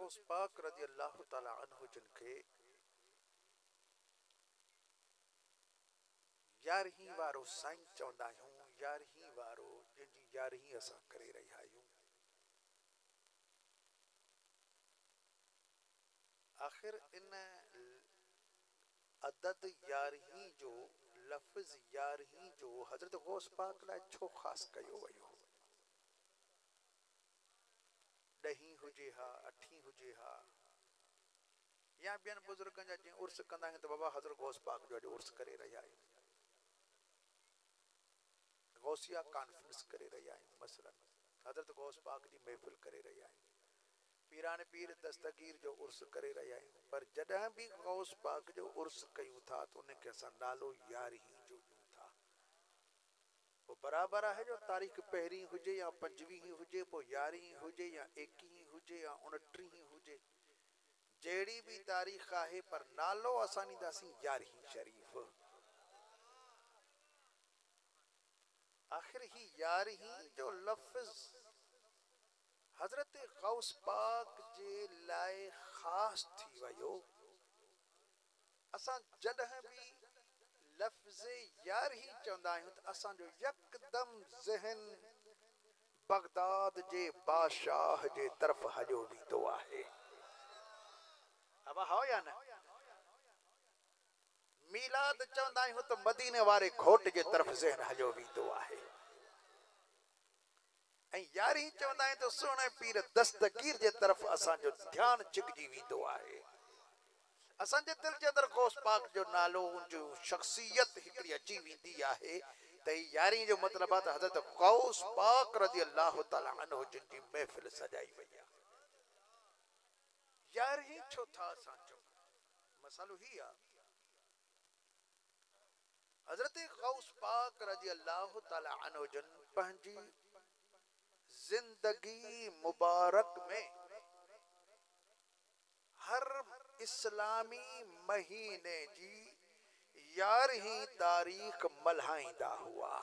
गौस पाक रज़ी अल्लाह ताला अन्हु जिन खे 11 वारो साईं चवंदा आहियूं, 11 वारो जंहिंजी 11 असां करे रहिया आहियूं। आख़िर इन अदद 11 जो लफ़्ज़ 11 जो हज़रत गौस पाक लाइ छो ख़ासि कयो वियो? 10 हुजे हा, 8 हुजे हा, या ॿियनि बुज़ुर्गनि जा जीअं उर्स कंदा आहियूं त बाबा हज़रत गौस पाक जो अॼु उर्स करे रहिया आहियूं, गौसिया कॉन्फ्रेंस करे रहिया आहियूं, मसलन हज़रत गौस पाक जी महफ़िल करे रहिया आहियूं, पीरान पीर दस्तगीर जो उर्स करे रहिया आहियूं। पर जॾहिं बि गौस पाक जो उर्स कयूं था त उनखे असां नालो 11 जो ॾियूं था। पोइ बराबरि आहे जो तारीख़ पहिरीं हुजे या 25 हुजे, पोइ 11 हुजे या 21 हुजे या 29 हुजे, जहिड़ी बि तारीख़ आहे, पर नालो असां ॾींदासीं 11 शरीफ़। आख़िर ही 11 जो लफ़्ज़ हज़रत गौस पाक जे लाइ ख़ासि थी वियो। असां जॾहिं बि लफ़्ज़ 11 चवंदा आहियूं त असांजो यकदम ज़हन बगदाद जे बादशाह जे तरफ़ हलियो वेंदो आहे। अब हो या न? मीलाद चवंदा आहियूं त मदीने वारे घोट जे तरफ़ ज़हन हलियो वेंदो आहे। ऐं 11 चवंदा आहियूं त सुहिणे पीर दस्तगीर जे तरफ़ असांजो ध्यानु छिकिजी वेंदो आहे। असांजे दिल जे अंदरि गौस पाक जो नालो, उनजो शख्सियत हिकिड़ी अची वेंदी आहे त 11 जो मतिलबु आहे त हज़रत गौस पाक रज़ी अल्लाह ताला अन्हु जिन जी महफ़िल सजाई वई आहे। 11 छो था असां चऊं? मसालो ही आहे, हज़रत गौस पाक रज़ी अल्लाह ताला अन्हु जिन पंहिंजी जिंदगी मुबारक में हर इस्लामी महीने जी 11 तारीख़ मल्हाईंदा हुआ।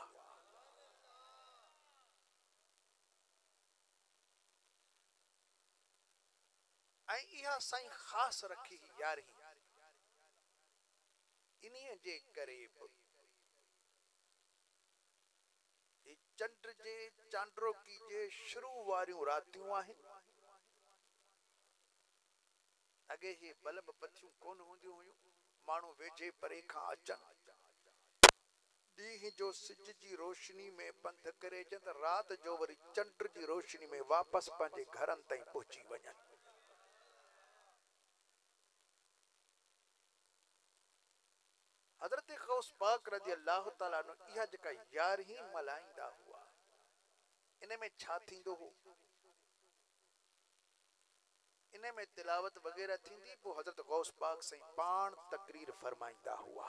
ऐं इहा साईं ख़ासि रखी 11 इन्हीअ जे करे चंड जे चांड्रोकी जे शुरू वारियूं रातियूं आहिनि। अॻे ही बल्ब बत्तियूं कोन हूंदियूं हुयूं, माण्हू वेझे परे खां अचनि, ॾींहं जो सिज जी रोशनी में पंध करे अचनि त राति जो वरी चंड जी रोशनी में वापसि पंहिंजे घरनि ताईं पहुची वञनि। हज़रत गौस पाक रज़ी अल्लाह ताला अन्हु इहा जेका 11 मल्हाईंदा हुआ, इन में छा थींदो हो? इन में तिलावत वग़ैरह थींदी, पोइ हज़रत गौस पाक साईं पाण तकरीर फरमाईंदा हुआ।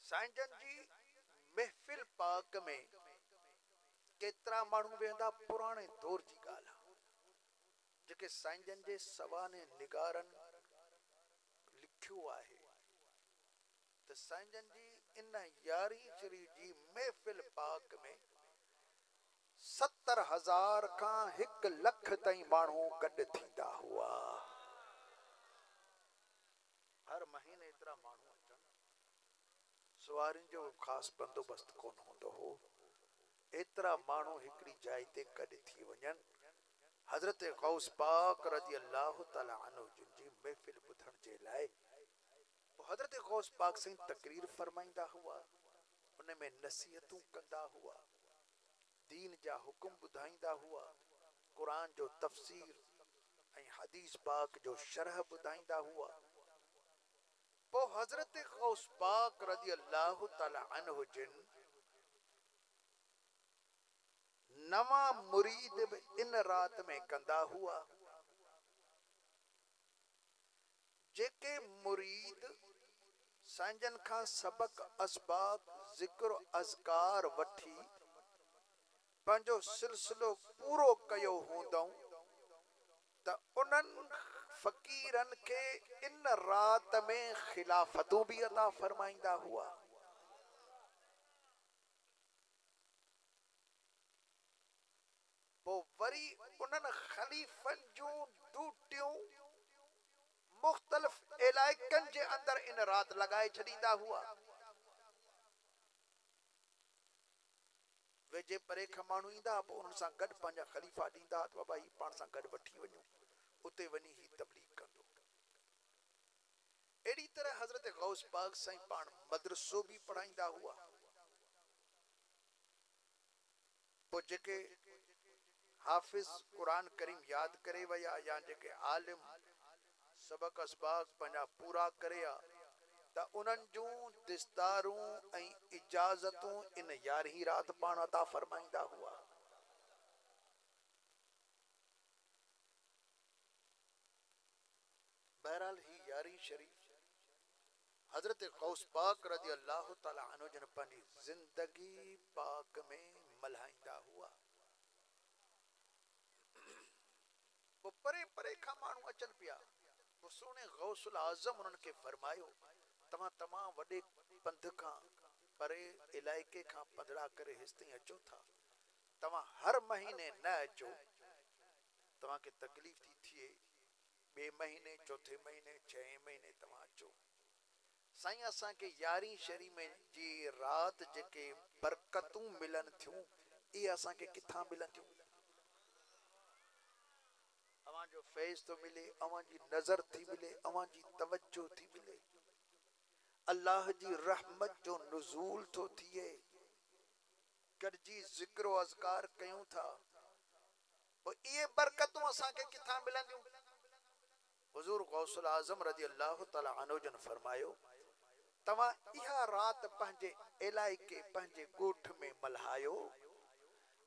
साईं जन जी महफ़िल पाक में केतिरा माण्हू वेंदा, पुराणे दौर जी ॻाल्हि आहे, जेके साईं जन जे सवाने निगारनि लिखियो आहे त साईं जन जी इन 11 शरीफ़ जी महफ़िल पाक में 70,000 खां 1 लख ताईं माण्हू गॾु थींदा हुआ। हर महीने एतिरा माण्हू अचनि, सवारियुनि जो ख़ासि बंदोबस्त कोन हूंदो हो, एतिरा माण्हू हिकिड़ी जाइ ते गॾु थी वञनि हज़रत गौस पाक रज़ी अल्लाह ताला अन्हु जिन जी महफ़िल ॿुधण जे लाइ। हज़रत गौस पाक साईं तकरीर फरमाईंदा हुआ, उन में नसीहतूं कंदा हुआ, दीन जा हुकुम ॿुधाईंदा हुआ, क़ुरान जो तफ़सीर ऐं हदीस पाक जो शरह ॿुधाईंदा हुआ। पोइ हज़रत गौस पाक रज़ी अल्लाह ताला अन्हु जिन नवां मुरीद बि इन रात में कंदा हुआ। जेके मुरीद साईं जन खां सबक असबाब ज़िक्र अज़कार वठी पंहिंजो सिलसिलो पूरो कयो हूंदऊं त उन्हनि फ़कीरनि खे इन रात में खिलाफतूं बि अता फरमाईंदा हुआ। वरी उन्हनि ख़लीफ़नि जूं ड्यूटियूं मुख़्तलिफ़ इलाइक़नि जे अंदर इन रात लगाए छॾींदा हुआ। वेझे परे खां माण्हू ईंदा, पोइ उन्हनि सां गॾु पंहिंजा ख़लीफ़ा ॾींदा त बाबा ही पाण सां गॾु वठी वञो, उते वञी ही तबलीग कंदो। अहिड़ी तरह हज़रत गौस पाक साईं पाण मदरसो बि पढ़ाईंदा हुआ। पोइ जेके हाफ़िज़ क़ुरान करीम यादि करे विया या जेके आलिम सबक असबाक पंहिंजा पूरा करे आ, त उन्हनि जूं दिस्तारूं ऐं इजाज़तूं इन 11 रात पाण अता फरमाईंदा हुआ। बहरहाल ही 11 शरीफ हजरत गौस पाक रज़ी अल्लाह ताला अन्हु जन पंहिंजी जिंदगी पाक में मल्हाईंदा हुआ। वो परे परे खां माण्हू अचनि पिया। वो सोने गौसुल आज़म उन्हनि खे फरमायो, तव्हां तमामु वॾे पंध खां परे इलाइक़े खां पंधड़ा करे हिस्ते अचो था, तव्हां हर महीने न अचो, तव्हांखे तकलीफ़ थी थिए, ॿिए महीने, चौथे महीने, 6 महीने तव्हां अचो। साईं असांखे 11 शरी में जी रात जेके बरकतूं मिलन थियूं, इहे असांखे किथां मिलन थियूं? अवां जो फैज़ तो मिले, अवां जी नज़र थी मिले, अवां जी तवज्जो थी मिले, अल्लाह जी रहमत जो नुज़ूल तो थिए, गॾिजी ज़िक्र और अज़कार कयूं था, पोइ इहे बरकतूं असांखे किथां मिलंदियूं? हुज़ूर गौसुल आज़म रज़ी अल्लाह ताला अन्हु जन फरमायो, तव्हां इहा रात पंहिंजे इलाइक़े पंहिंजे ॻोठ में मल्हायो,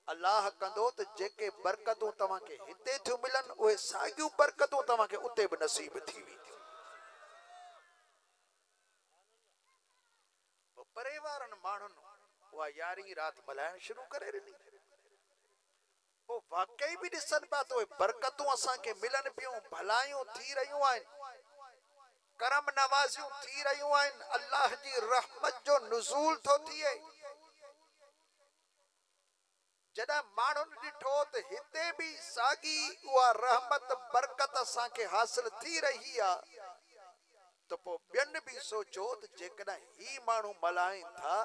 अल्लाह कंदो त जेके बरकतूं तव्हांखे हिते थियूं मिलनि, उहे साॻियूं बरकतूं तव्हांखे उते बि नसीब थी वेंदियूं। परे वारनि माण्हुनि उहा 11 रात मल्हाइण शुरू करे ॾिनी। पोइ वाकई बि ॾिसनि पिया त उहे बरकतूं असांखे मिलनि पियूं, भलायूं थी रहियूं आहिनि, करम नवाज़ियूं थी रहियूं आहिनि, अल्लाह जी रहमत जो नुज़ूल थो थिए। जॾहिं माण्हुनि ॾिठो त हिते बि साॻी उहा रहमत बरकत असांखे हासिल थी रही आहे, त पोइ ॿियनि बि सोचो त जेकॾहिं ही माण्हू मल्हाइनि था,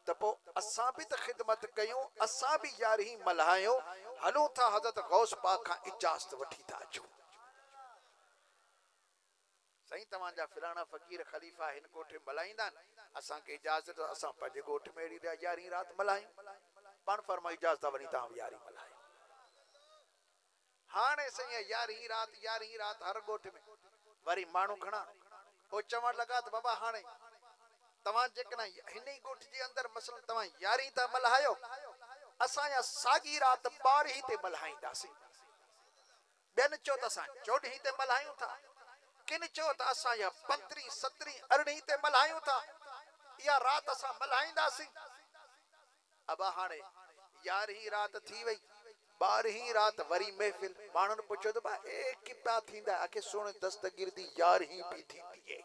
त पोइ असां बि त ख़िदमत कयूं, असां बि 11 मल्हायूं, हलूं था हज़रत गौस पाक खां इजाज़त वठी था अचूं। साईं तव्हांजा फिलाना फ़कीर ख़लीफ़ा हिन ॻोठ में मल्हाईंदा आहिनि, असांखे इजाज़त, असां पंहिंजे ॻोठ में अहिड़ी 11 रात मल्हायूं। पाण फरमाई इजाज़त वञी तव्हां 11 मल्हायो। हाणे साईं 11 रात हर ॻोठ में वरी माण्हू खणा, पोइ चवण लॻा त बाबा हाणे तव्हां जेकॾहिं हिन ई ॻोठ जे अंदरि मसलन तव्हां 11 था मल्हायो, असांजा साॻी रात 12 ते मल्हाईंदासीं। ॿियनि चयो त असां 14 ते मल्हायूं था, किन चयो त असांजा 15, 17, 18 ते मल्हायूं था, इहा रात असां मल्हाईंदासीं। अब हाणे 11 रात थी वई, 12 रात वरी महफ़िल। माण्हुनि पुछियो त बा ए किता थींदा? आखे सोने दस्तगिरदी 11 भी थींदी है।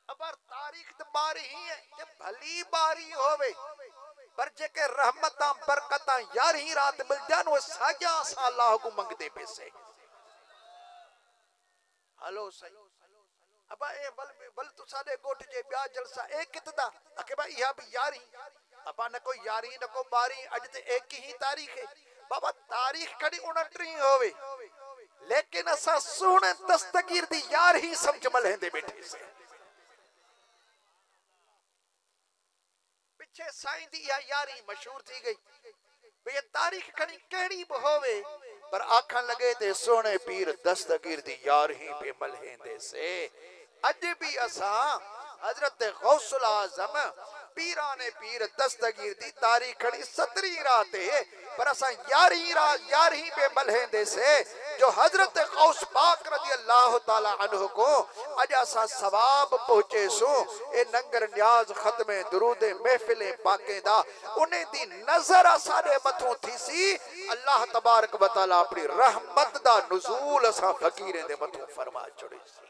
अबर तारीख तो 12 है, जे भली 12 होवे, पर जेके रहमतां बरकतां 11 रात मिल जान, वो साॻियां असां अल्लाह को मंगदे पैसे। हलो सही अब ए बल तू साडे गोठ जे ब्या जलसा ए कितदा आके बा इहा भी 11 अपा न को 11 न को 12, अज ते 21 तारीख है बाबा, तारीख कड़ी 29 होवे, लेकिन असा सुने दस्तगीर दी 11 समझ मलहेंदे बैठे से। पिछे साईं दी या 11 मशहूर थी गई, ये तारीख खड़ी केड़ी भी होवे, पर आखन लगे ते सोने पीर दस्तगीर दी 11 पे मलहेंदे से। अज भी असा हजरत गौसुल आजम पीराने पीर दस्तगीर दी तारीख खड़ी 17 रात है, पर असा 11 पे मलहेंदे से, जो हजरत गौस पाक रज़ी अल्लाह ताला अन्हु को अज असा सवाब पहुंचे सो। ए नंगर न्याज खत्मे दुरूदे महफिले पाके दा उन्हें दी नजर असाडे मथों थी सी। अल्लाह तबारक व तआला अपनी रहमत दा नुज़ूल असा फकीरे दे मथों फरमा छोड़ी सी।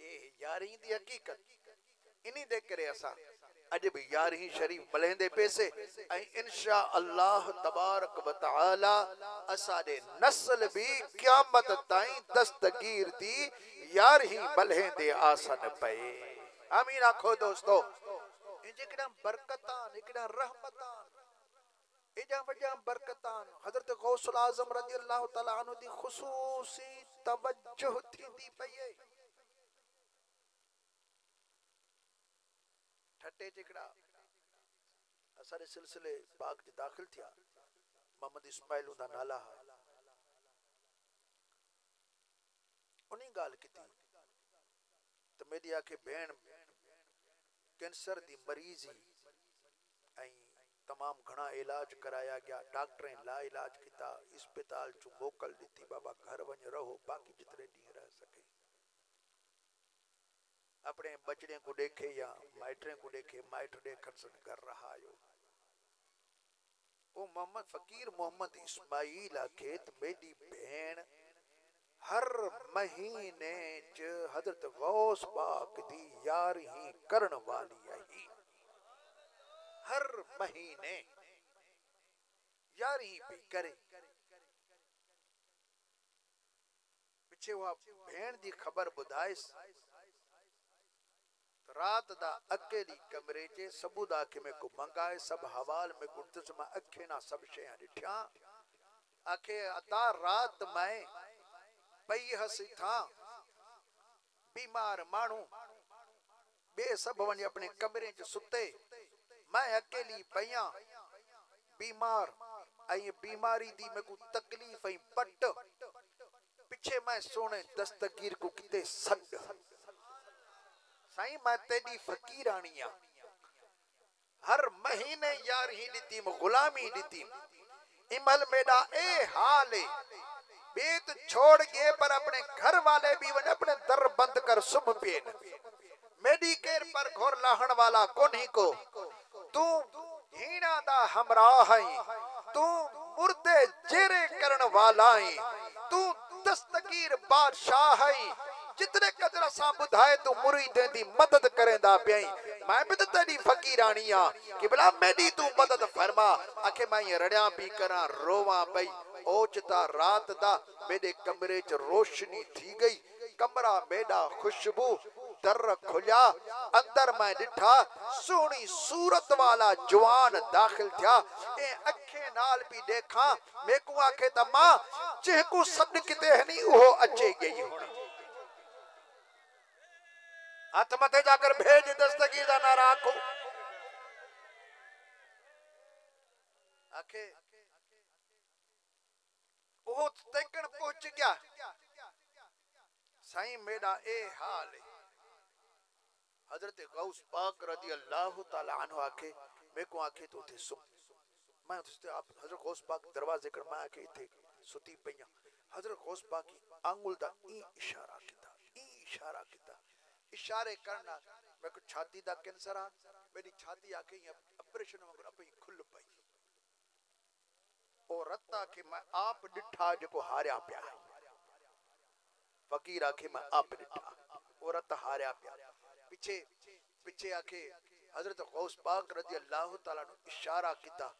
ए 11 दी हकीकत इन्हीं दे करे असा अज भी 11 शरीफ मलेंदे पैसे इंशा अल्लाह तबारक व तआला असाडे नस्ल भी क़यामत ताईं दस्तगीर दी 11 मलेंदे आसन पे। आमीन आखो दोस्तों। इनकड़ा बरकतान इकड़ा रहमतान एजा वजा बरकतान हजरत गौसुल आजम रजी अल्लाह तआला अन्हु दी खुसूसी तवज्जो थींदी पई है। ठटे चिकड़ा असारे सिलसिले पाक च दाखिल थिया मोहम्मद इस्माइल उदा नाला उन्हीं गाल की थी तो मेरी आखे भेण कैंसर दी मरीजी आई तमाम घना इलाज कराया गया डॉक्टरें ला इलाज किया अस्पताल चु मोकल दी बाबा घर वञ रहो बाकी जितने डी रह सके अपने बचड़े को देखे या माइटरे को देखे माइट देखन सन कर रहा आयो ओ मोहम्मद फकीर मोहम्मद इस्माइल आखे त मेरी भेण हर महीने च हजरत गौस पाक दी यारी करण वाली आई हर महीने यारी भी करे पिछे वह भेण दी खबर बुधाइस रात दा अकेली कमरे चे सबूत आखे में को मंगाए सब हवाल में गुर्दस में अखे ना सब शया डिठ्या आखे अता रात मैं पई हसी था बीमार मानू बे सब वने अपने कमरे च सुते मैं अकेली पईया बीमार आई बीमारी दी में को तकलीफ आई पट पीछे मैं सोने दस्तगीर को किते सड साईं मैं तेरी फकीरानिया हर महीने यार ही दी गुलामी दी इमल मेरा ए हाल बेत छोड़ गए पर अपने घर वाले भी वन अपने दर बंद कर सुम पेन मेडिकेयर पर घोर लाहण वाला कोनी को तू हीना दा हमराह है तू मुर्दे जेरे करण वाला है तू दस्तगीर बादशाह है जितने कदर सा बुधाए तू मुरीदे दी मदद करेंदा पई मैं भी तेरी फकीरानिया कि भला मेरी तू मदद फरमा आखे मैं रड़िया पी करा रोवा पई ओचता रात दा मेरे कमरे च रोशनी थी गई कमरा मेरा खुशबू दर खुलिया अंदर मैं डिठा सोनी सूरत वाला जवान दाखिल थिया ए अखे नाल भी देखा मेकू आखे त मां जेकू सद किते हनी ओहो अचे गई हुन हाथ मथे जाकर भेज दस्तगीर दा नारा आखो आखे ओहो तकन पहुंच गया साईं मेरा ए हाल हजरत गौस पाक रजी अल्लाह तआला अन्हु आखे मेको आखे तो थे सुम मैं उसते आप हजरत गौस पाक दरवाजे कर मैं आखे थे सुती पईया हजरत गौस पाक की आंगुल दा ई इशारा कीता इशारे करना मैं को छाती दा कैंसर आ मेरी छाती आके ऑपरेशन में अपनी खुल पई और रत्ता के मैं आप डिठा जो हारिया पिया फकीर आखे मैं आप डिठा और रत्ता हारिया पिया पीछे पीछे आके हजरत गौस पाक रजी अल्लाह तआला नु इशारा कीता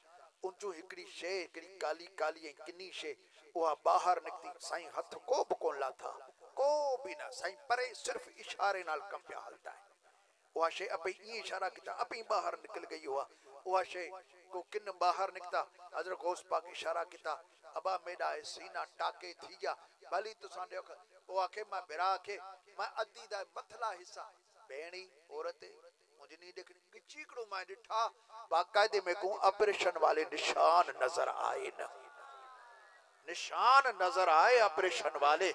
उंचो एकड़ी शे एकड़ी काली काली किन्नी शे वो बाहर निकती साईं हथ को बकोला था को भी ना साईं परे सिर्फ इशारे नाल कम पे हालता है वो शे अपे ये इशारा किता अपे बाहर निकल गई हुआ वो शे को किन बाहर निकता हजरत गौस पाक इशारा किता अबा मेरा सीना टाके थी गया भली तुसा देखो वो आके मैं बिरा के मैं अद्दी दा मथला हिस्सा बेणी औरत मुझे नहीं देखनी चीकड़ो मैं डिठा बाकायदे में को ऑपरेशन वाले निशान नजर आए न निशान नजर आए ऑपरेशन वाले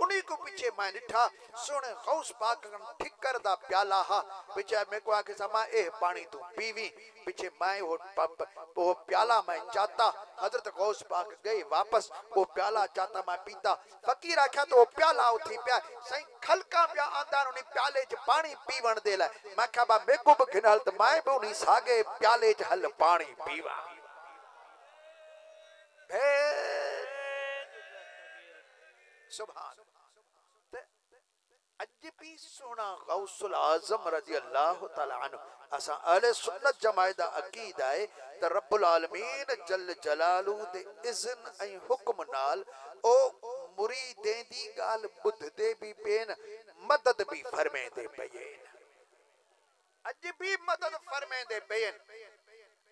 उन्हीं को पीछे मैं डिठा सुने गौस पाक ठिकर दा प्याला हा पीछे मैं को आके समा ए पानी तू पीवी पीछे मैं वो प्याला मैं चाहता हजरत गौस पाक गए वापस वो प्याला चाहता मैं पीता फकीर आख्या तो वो प्याला उठी प्या सही खलका प्या आंदा उन्हीं प्याले च पानी पीवण दे ला मैं कहा बा मेको बघिनल त मैं भी उन्हीं सागे प्याले च हल पानी पीवा सुभान अज भी सोना गौसुल आजम रजी अल्लाह तआला अन्हु असा अहले सुन्नत जमात दा अकीदा है त रब्बुल आलमीन जल जलालू दे इज़्न ऐं हुक्म नाल ओ मुरीदें दी गाल बुधदे भी पेन मदद भी फरमाइंदे पयन अज भी मदद फरमाइंदे पयन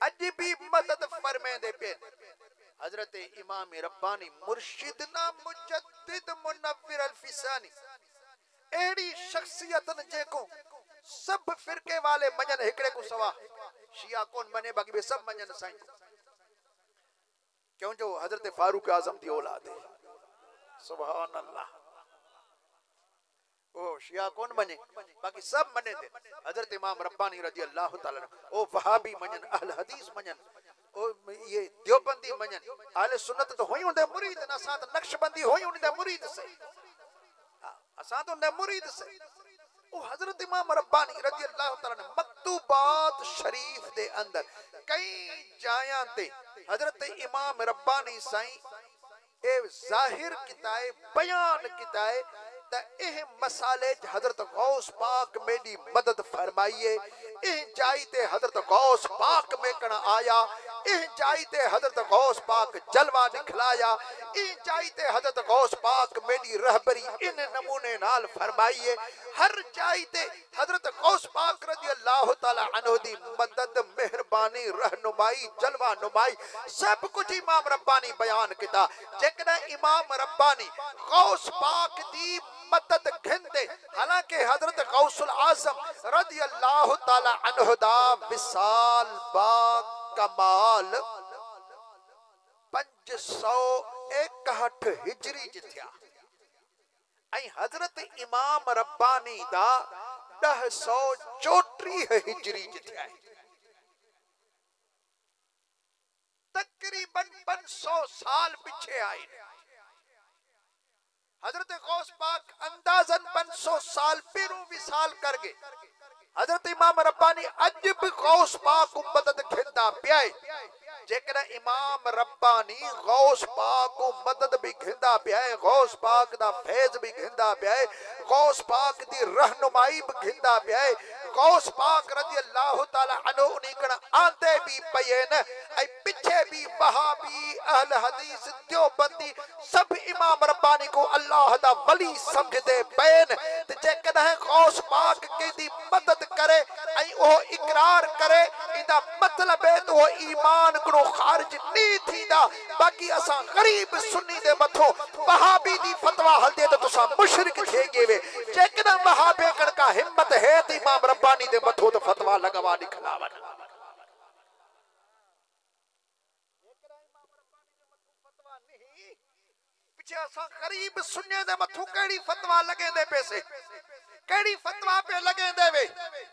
अज भी मदद फरमाइंदे पयन हजरत इमाम रब्बानी मुर्शिदना मुजद्दिद मुनव्विर अल फिसानी एड़ी शख्सियत जेको सब फिरके वाले मजन हिकड़े को सवा शिया कौन बने बाकी वे सब मजन साईं क्यों जो हजरत फारूक आजम दी औलाद है सुभान अल्लाह ओ शिया कौन बने बाकी सब मने थे हजरत इमाम रब्बानी रजी अल्लाह ताला ओ वहाबी मजन अहल हदीस मजन ओ ये देवबंदी मजन अहले सुन्नत तो होई उनदे मुरीद ना साथ नक्शबंदी होई उनदे मुरीद से असा तो उनदे मुरीद से ओ हजरत इमाम रब्बानी रजी अल्लाह ताला ने मकतूबात शरीफ दे अंदर कई जायां ते हजरत इमाम रब्बानी साईं ए जाहिर किताए बयान किताए त एह मसाले हजरत गौस पाक मेरी मदद फरमाइए एह जाई ते हजरत गौस पाक में कण आया एह जाई ते हजरत गौस पाक जलवा दिखलाया एह जाई ते हजरत गौस पाक मेरी रहबरी इन नमूने नाल फरमाइए हर जाई ते हजरत गौस पाक रजी अल्लाह ताला अन्हु दी मदद मेहरबानी रहनुमाई जलवा नुमाई सब कुछ इमाम रब्बानी बयान किता जेकना इमाम रब्बानी गौस पाक दी मदद घिंदे हालांकि हजरत गौसुल आजम रजी अल्लाह ताला अन्हु दा विसाल बा कमाल 561 हिजरी च थिया ऐं हजरत इमाम रब्बानी दा 934 हिजरी च थिया तकरीबन 500 साल पीछे आए हजरत गौस पाक अंदाजन 500 साल पेरू विसाल कर गए हजरत इमाम रब्बानी अज भी गौस पाक को मदद घिंदा पियाए जेकरा इमाम रब्बानी गौस पाक को मदद भी घिंदा पियाए गौस पाक दा फैज भी घिंदा पियाए गौस पाक दी रहनुमाई भी घिंदा पियाए गौस पाक रजी अल्लाह ताला अन्हु उनिकण आंदे भी पयन ऐ पीछे भी वहाबी अहल हदीस देवबंदी सब इमाम रब्बानी को अल्लाह दा वली समझदे पयन ते जेकदा गौस पाक के दी मदद करे ऐ ओ इकरार करे इंदा मतलब है तो ईमान को खारिज नहीं थींदा बाकी असा गरीब सुन्नी दे मथो वहाबी दी फतवा हल दे तो तुसा मुशरिक थे गेवे जेकना वहाबे कण का हिम्मत है तो इमाम रब्बानी दे मथो तो फतवा लगवा निकलावन पीछे असा गरीब सुन्ने दे मथो केड़ी फतवा लगे दे पैसे केड़ी फतवा पे लगे देवे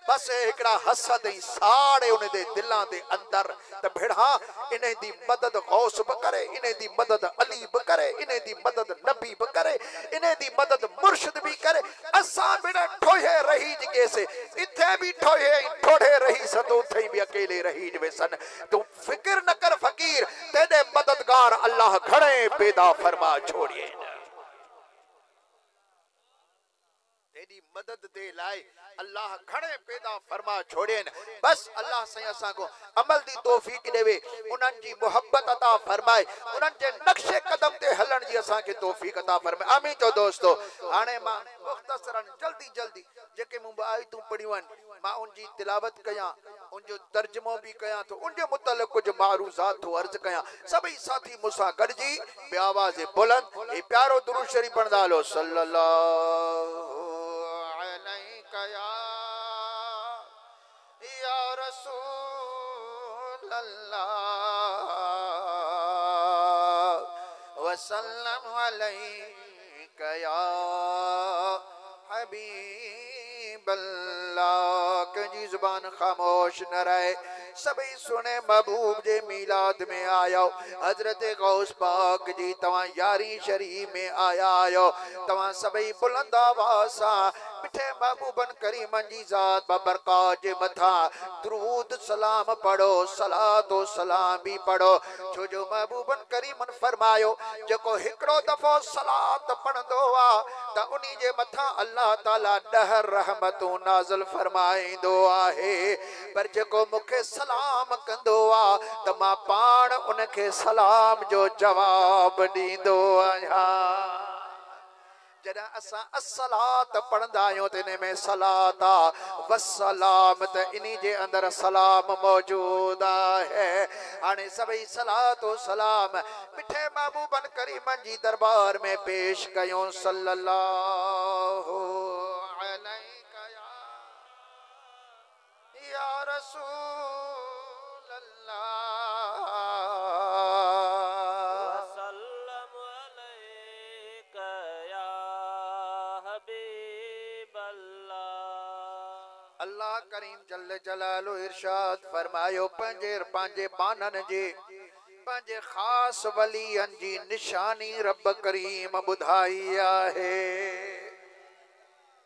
बस एकड़ा हसद ही साड़े उन्हें दे दिलां दे अंदर ते भेड़ा इन्हें दी मदद गौस ब करे इन्हें दी मदद अली ब करे इन्हें दी मदद नबी ब करे इन्हें दी मदद मुर्शिद भी करे असा बिना ठोहे रही जगे से इथे भी ठोहे ठोड़े रही सतो थे भी अकेले रही जवे सन तू फिक्र न कर फकीर तेरे मददगार अल्लाह घणे पैदा फरमा छोड़िए तेरी मदद दे लाए अल्लाह घणे पैदा फरमा छोड़े बस अल्लाह से असा को अमल दी तौफीक देवे उनन जी मोहब्बत अता फरमाए उनन जे नक्शे कदम ते हलन जी असा के तौफीक अता फरमाए आमीन तो दोस्तों हाने मां मुख्तसरन जल्दी जल्दी जेके मुंबई तू पढ़ीवन मां उन जी तिलावत कया उन जो तर्जुमो भी कया तो उन जे मुतल्लिक कुछ मारूजात तो अर्ज कया सभी साथी मुसा गडजी बे आवाज बुलंद ए प्यारो दुरूद शरीफ पढ़दा लो सल्लल्लाहु या रसूल अल्लाह वसल्लम अलैका या हबीब अल्लाह के जी जुबान खामोश न रहे सभी सुने महबूब जे मिलाद में आया हजरत गौस पाक जी तवा यारी शरीफ में आया आयो तवा सभी बुलंद आवाज़ मिठे महबूबन करीमन जी ज़ात बबरकात जे मथा दुरूद सलाम पढ़ो सलातो सलाम भी पढ़ो छो जो महबूबन करीमन फरमायो जेको हिकड़ो दफ़ो सलात पढ़ंदो आ त उनी जे मथा अल्लाह ताला 10 रहमतूं नाज़िल फरमाईंदो आहे पर जेको मूंखे सलाम कंदो आ त मां पाण उनखे सलाम जो जवाब ॾींदो आहियां जॾहिं असां अस्सलात पढ़ंदा आहियूं त इन में सलात आहे वसलाम त इन जे अंदरि सलाम मौजूद आहे हाणे सभई सलातो सलाम मिठे महबूबन करीमन जी दरबार में पेश कयूं सल्लल्लाहु अलैहि या रसूल अल्लाह अल्लाह करीम जल्ल जलालो इरशाद फरमायो पंजे बानन जे पंजे खास वलियन जी निशानी रब करीम बुधाई आहे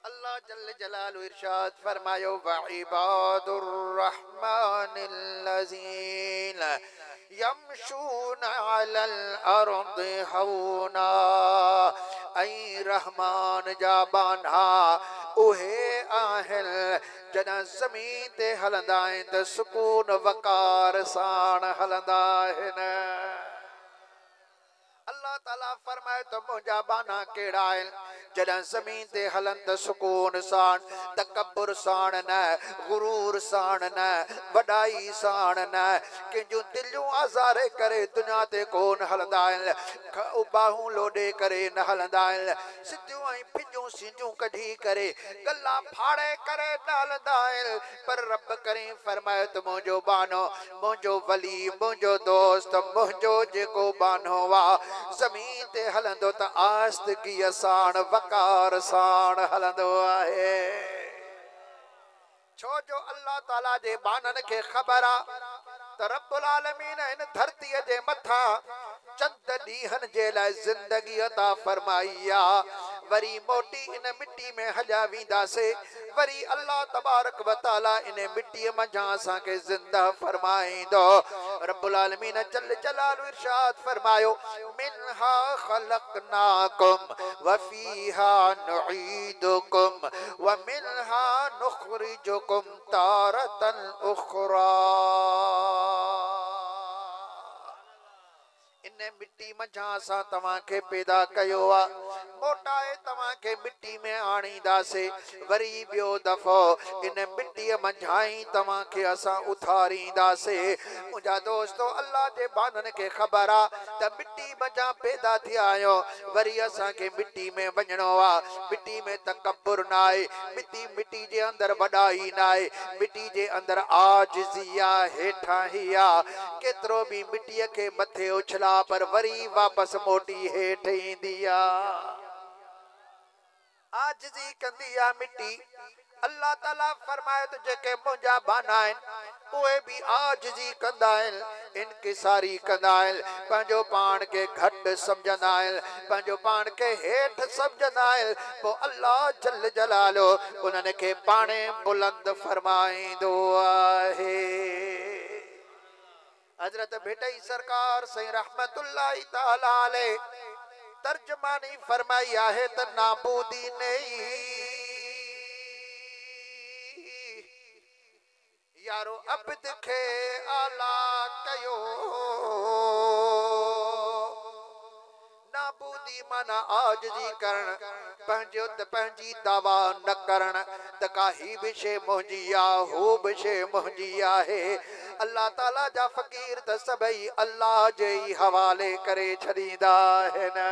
अल्लाह जल्ल जलालो इरशाद फरमायो व इबादुर रहमानिल लज़ीन यमशून अलल अर्द हौना ऐ रहमान जा बाना उहे आहल जॾहिं ज़मीन ते हलंदा आहिनि त सुकून वकार साण हलंदा आहिनि अल्लाह ताला फरमाए तो मुंहिंजा बाना कहिड़ा आहिनि जॾहिं ज़मीन ते हलन त सुकून साण तकब्बुर साण न गुरूर साण न वॾाई साण न कंहिंजूं दिलियूं आज़ारे करे दुनिया ते कोन हलंदा आहिनि बाहूं लोॾे करे न हलंदा आहिनि सिधियूं ऐं फिंजूं सिंधियूं कढी करे गला फाड़े करे न हलंदा आहिनि पर रब करीम फरमाए त मुंहिंजो बानो मुंहिंजो वली मुंहिंजो दोस्त मुंहिंजो जेको बानो आहे ज़मीन ते हलंदो त आस्तगीअ साण वकार साण हलंदो आहे छो जो अल्लाह ताला जे बानन खे ख़बर आहे त रब्बुल आलमीन इन धरतीअ जे मथा चंद ॾींहनि जे लाइ ज़िंदगी अता फरमाई आहे वरी मोटी इन मिट्टी में हलिया वेंदासीं वरी अल्लाह तबारक व तआला इन मिट्टी मंझां असांखे ज़िंदा फरमाईंदो रब्बुल आलमीन जल्ल जलालु इरशाद फरमायो मिनहा खलकनाकुम व फीहा नुईदुकुम व मिनहा नुखरिजुकुम तारतन उखरा इन मिट्टी मंझां असां तव्हांखे पैदा कयो आहे मोटाए तव्हांखे मिट्टी में आणींदासीं वरी ॿियो दफ़ो इन मिट्टीअ मंझां ई तव्हांखे असां उथारींदासीं मुंहिंजा दोस्तो अल्लाह जे बानन खे ख़बर आहे त मिट्टी मंझां पैदा थिया आहियूं वरी असांखे मिट्टी में वञिणो आहे मिट्टी में तकब्बुर न आहे मिट्टी जे अंदरि वॾाई न आहे मिट्टी जे अंदरि आजिज़ी आहे हेठां ई आहे केतिरो बि मिट्टीअ खे मथे उछला पर वरी वापस मोटी हेठ ईंदी आहे आजिज़ी कंदी आहे मिट्टी अल्लाह ताला फरमाए त जेके मुंहिंजा बाना आहिनि उहे बि आजिज़ी कंदा आहिनि इनकिसारी कंदा आहिनि पंहिंजो पाण खे घटि सम्झंदा आहिनि पंहिंजो पाण खे हेठि सम्झंदा आहिनि पोइ अल्लाह जल जलालो उन्हनि खे पाणे बुलंद फरमाईंदो आहे हजरत भेटई सरकार सही रहमतुल्लाह ताला अलैह तर्जमानी फरमाई आहे त नाबूदी नहीं यारो अब्द खे आला कयो नाबूदी माना आजिज़ी करण पंहिंजो त पंहिंजी दावा न करण त काई बि शइ मुंहिंजी आहे हू बि शइ मुंहिंजी आहे अल्लाह ताला जा फ़कीर त सभई अल्लाह जे ई हवाले करे छॾींदा आहिनि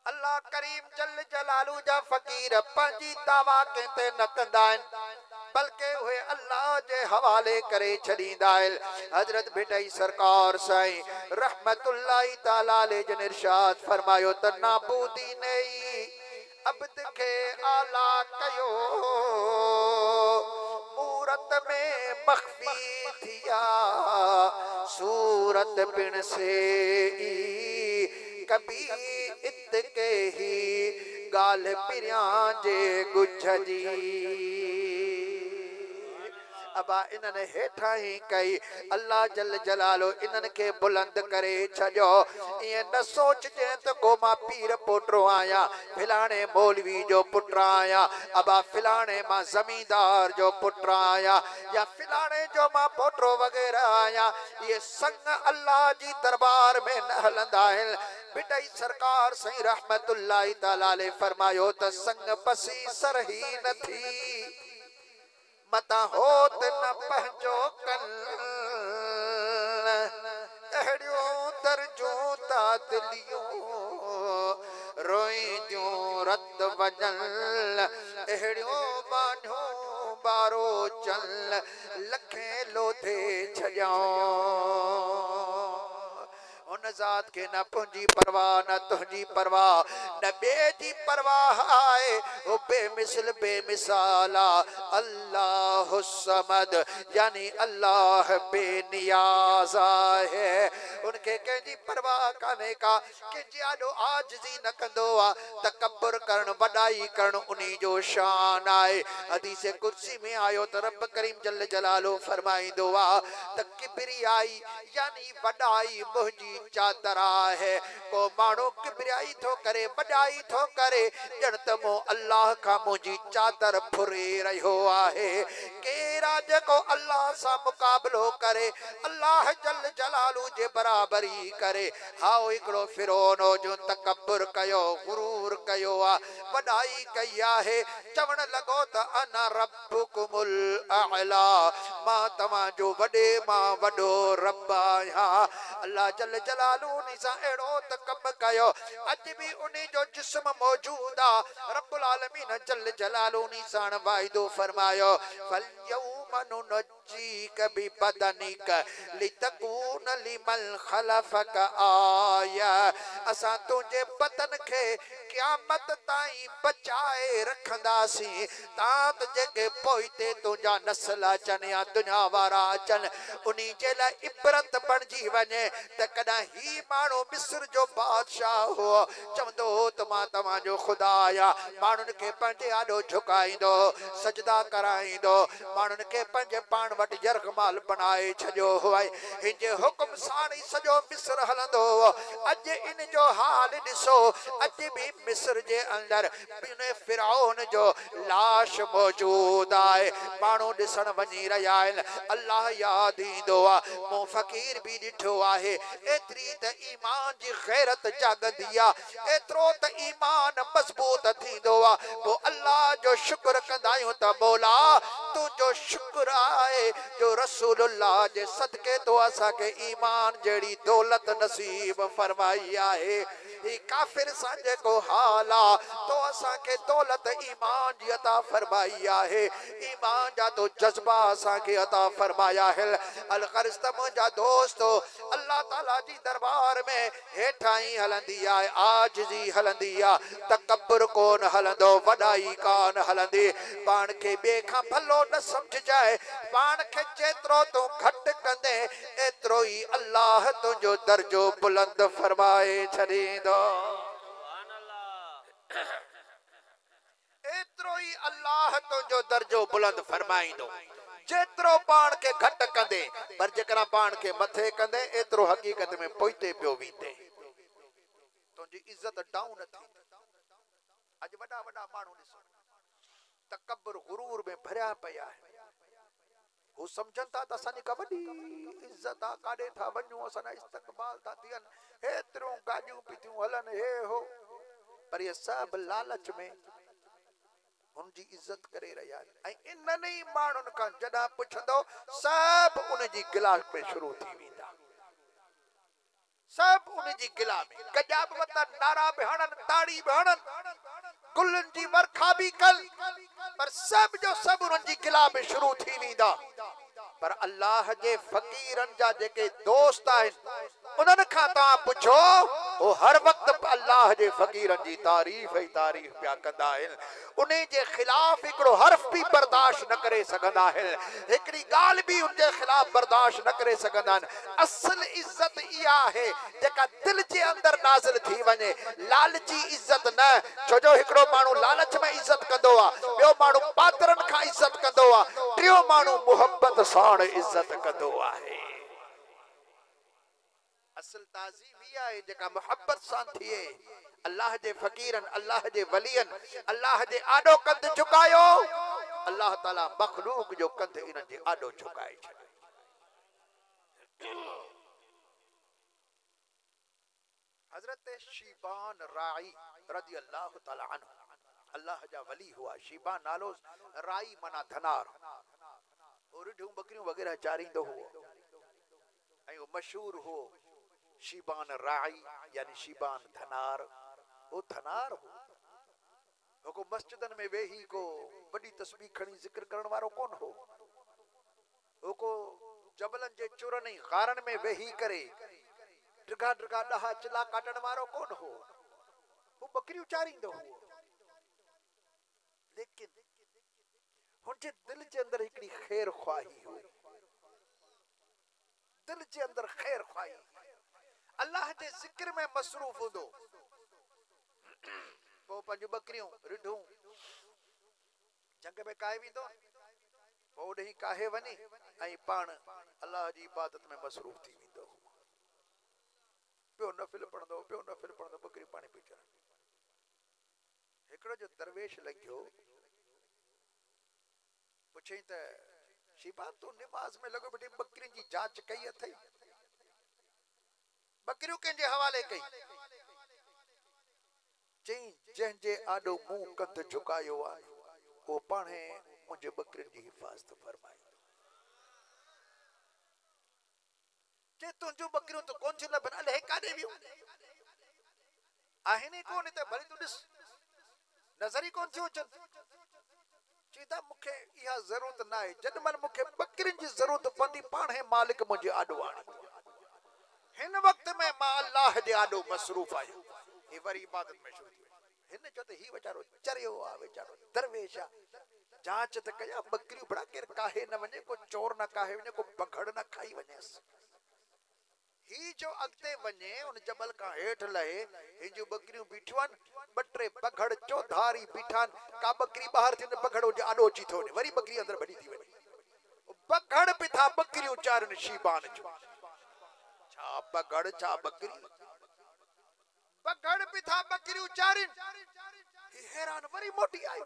अल्लाह करीम जल जलालू जा फ़कीर पंहिंजी दावा कंहिं ते न कंदा आहिनि बल्कि उहे अल्लाह जे हवाले करे छॾींदा आहिनि हज़रत भेटई सरकार साईं रहमतुल्लाह ताला अलैह जन इरशाद फरमायो त नाबूदी नहीं अब्द खे आला कयो मूरत में मख्फी थिया सूरत पिण से कभी के ही गाल पिरियां जे गुझ जी। अबा इन्हने हेठा ही कई अल्लाह जल जलालो इन्हन के बुलंद करे छजो। ये न सोचजे तो को मां पीर पुटरो आया, फिलाने मौलवी जो पुत्र आया, अबा फिलाने मां जमींदार जो पुत्र आया, या फिलाने जो मां पुटरो वगैरह आया। ये संग अल्लाह जी दरबार में न हलंदा आहिनि। बिटाई सरकार सही रहमतुल्लाह ताला अलैहि फरमायो त संग पसी सरही न थी, मता होत न पंहिंजो कल अहिड़ियूं दर्जूं तादलियूं रोईंदियूं रत वजल अहिड़ियूं बानियूं बारो चल लखे लोधे छॼाऊं। उन ज़ात के न पुंजी परवाह न तुंहिंजी परवाह न ॿिए जी परवाह आए, वो बेमिसल बेमिसाला अल्लाह समद यानी अल्लाह बेनियाज है। उनके कंहिंजी परवाह काने का, कंहिंजी आॾो आजिज़ी न कंदो आ। तकब्बुर करण वॾाई करण उन्ही जो शान आहे। हदीस कुर्सी में आयो त रब करीम जल जलालो फरमाईंदो आ त किबरियाई यानी वॾाई मुंहिंजी चादर आहे। को माण्हू किबरियाई थो करे वॾाई थो करे ॼण त मूं अल्लाह खां मुंहिंजी चादर फुरे रहियो आहे। केरा जेको अल्लाह सां मुक़ाबलो करे अल्लाह जल जलालू जे बराबरी करे। हाओ हिकिड़ो फिरौन हो जो तकब्बुर कयो गुरूर कयो आ, वॾाई कई आहे, चवण लॻो त अना रब्बुकुमुल अअला, मां तव्हांजो वॾे मां वॾो रब आहियां। अल्लाह जल जलालू सां अहिड़ो त कम कयो अॼु बि उन्ही जो जिस्म मौजूद आहे। रब्बुल आलमीन जल जलालू सां वाइदो फरमायो फल यौम नुनज्जीक बिबदनिक लितकून लिमन खलफक आया। असां तुंहिंजे बदन खे क़यामत ताईं बचाए रखंदासीं तात जेके पोइते तुंहिंजा नस्ल अचनि या दुनिया वारा अचनि उन्ही जे लाइ इबरत बणिजी वञे त कॾहिं ही माण्हू मिस्र जो बादशाह हो, चवंदो हो त मां तव्हांजो ख़ुदा आहियां। माण्हुनि खे पंहिंजे आॾो झुकाईंदो, सजदा कराईंदो, माण्हुनि खे पंहिंजे पाण वटि यरगमाल बनाए छॾियो हो। हिन जे हुकुम सां ई सॼो मिस्र हलंदो हो। अॼु इन जो हाल ॾिसो, अॼु बि मिस्र जे अंदरि फिरौन जो लाश मौजूद आहे। माण्हू ॾिसण वञी रहिया आहिनि। अल्लाह यादि ईंदो आहे। मूं फ़क़ीर बि ॾिठो आहे। एतिरी त ईमान जी गैरत जागंदी आहे, एतिरो त ईमान मज़बूत थींदो आहे। पोइ अल्लाह जो शुक्र कंदा आहियूं त मौला तुंहिंजो शुक्र आहे जो रसूलुल्लाह जे सदके तो असांखे ईमान जहिड़ी दौलत नसीब फरमाई आहे। ही काफ़िर सां जेको हाल आहे तो असांखे दौलत ईमान जी अता फरमाई आहे। ईमान जा तो जज्बा असांखे अता फरमाया है। अल ग़र्ज़ त मुंहिंजा दोस्तो अल्लाह ताला जी दरबार में हेठां ई हलंदी आहे, आजिज़ी हलंदी आहे, तकब्बुर कोन हलंदो, वॾाई कान हलंदी। पाण खे ॿिए खां भलो न सम्झजाए, पाण खे जेतिरो तूं घटि कंदे एतिरो ई अल्लाह तुंहिंजो दर्जो बुलंद फरमाए छॾींदो। एतिरो ई अल्लाह तुंहिंजो दर्जो बुलंद फरमाईंदो जेतिरो पाण खे घटि कंदे। पर जेकॾहिं पाण खे मथे कंदे एतिरो हक़ीक़त में पोइते पियो वेंदे, तुंहिंजी इज़त डाउन थी। अॼु वॾा वॾा माण्हू ॾिसो तकब्बुर गुरूर में भरिया पिया आहिनि। हू सम्झनि था त असांजी का वॾी इज़त आहे, काॾे था वञूं, असांजा इस्तक़बाल था थियनि, हेतिरियूं गाॾियूं पई थियूं हलनि, हे हो। पर इहे सभु लालच में उनजी इज़त करे रहिया आहिनि। ऐं इन्हनि ई माण्हुनि खां जॾहिं पुछंदो सभु उनजी गिलास में शुरू थी वेंदा, सभु उनजी गिला में गजा बि वतन, नारा बि हणनि, ताड़ी बि हणनि, गुलनि जी वर्खा बि कनि, पर सभु जो सभु उन्हनि जी गिला में शुरू थी वेंदा। पर अल्लाह जे फ़क़ीरनि जा जेके दोस्त आहिनि उन्हनि खां तव्हां पुछो ओ हर वक्त अल्लाह जे फ़कीरन जी तारीफ़ ही तारीफ़ पिया कंदा आहिनि उन्हें जे खिलाफ हिकिड़ो हर्फ भी बर्दाश्त न करे सघंदा आहिनि हिकिड़ी ॻाल्हि भी उनजे खिलाफ बर्दाश्त न करे सघंदा आहिनि असल इज्जत इहा आहे जेका दिल जे अंदर नाज़िल थी वञे लालची इज्जत न छो जो हिकिड़ो माण्हू लालच में इज्जत कंदो आहे ॿियो माण्हू पात्रनि खां इज्जत कंदो आहे टियों माण्हू मुहब्बत सां इज्जत कंदो आहे असल ताज़ीम इहा आहे जेका मुहब्बत सां थिए अल्लाह जे फ़कीरन अल्लाह जे वलियन अल्लाह जे आॾो कंध झुकायो अल्लाह ताला मखलूक जो कंध इन्हनि जे आॾो झुकाए छॾे हज़रत शीबान राई रज़ी अल्लाह ताला अन्हु अल्लाह जा वली हुआ शीबान नालो राई माना धनार और रिढूं बकरियूं वग़ैरह चारींदो हो ऐं वो मशहूर हो शीबान राई यानी शीबान धनार वो धनार हो को मस्जिदन में वेही को बड़ी तस्बीह खणी जिक्र करण वारो कौन हो वो को जबलन जे चुरन गारन में वेही करे ड्रगा ड्रगा डहा चिला काटण वारो कौन हो वो बकरियूं चारींदो हो लेकिन हुनजे दिल जे अंदर हिकड़ी खैर ख्वाही हुई दिल जे अंदर खैर ख्वाही अल्लाह जे जिक्र में मसरूफ होंदो वो पंज बकरियों रिढूं जंग में काहे विंदो वो ॾही काहे वनी ऐं पाण अल्लाह जी इबादत में मसरूफ थी विंदो पियो नफिल पढ़ंदो बकरी पानी पी चढ़ हिकिड़ो जो दरवेश लॻियो पुछई त शिबा तू निमाज़ में लॻो बेटी बकरियुनि जी जांच कई अथई बकरियूं कंहिंजे हवाले कई चई जंहिंजे आॾो मुंहुं कंध झुकायो आहे वो पाणे मुंहिंजे बकरियुनि जी हिफ़ाज़त फरमाईंदो जे तुंहिंजूं बकरियूं त कोन थियूं लभनि अलाए काॾे वियूं आहिनि ई कोन त भली तूं ॾिस नज़र ई कोन थियूं अचनि चीता मूंखे इहा ज़रूरत न आहे जॾहिं महिल मूंखे बकरियुनि जी ज़रूरत पवंदी पाणे मालिक मुंहिंजे आॾो आणे हिन वक्त में मां अल्लाह जे आॾो मसरूफ आहियां ही वरी इबादत में शुरू थी हिन चयो त ही वीचारो चरियो आहे वीचारो दरवेश आहे जांच त कया बकरियूं बड़ा केरु काहे न वञे को चोर न काहे वञे को बघड़ न खाई वञेसि ही जो अॻिते वञे उन जबल खां हेठि लहे हिन जूं बकरियूं बीठियूं आहिनि ॿ टे बघड़ चौधारी बीठा आहिनि का बकरी ॿाहिरि थी बघड़ जे आॾो अची थो वञे वरी बकरी अंदरि भॼी थी वञे बघड़ पिथा बकरियूं चारनि शीबान जूं छा बघड़ छा बकरी बघड़ पिथा बकरियूं चारनि हैरान वरी मोटी आई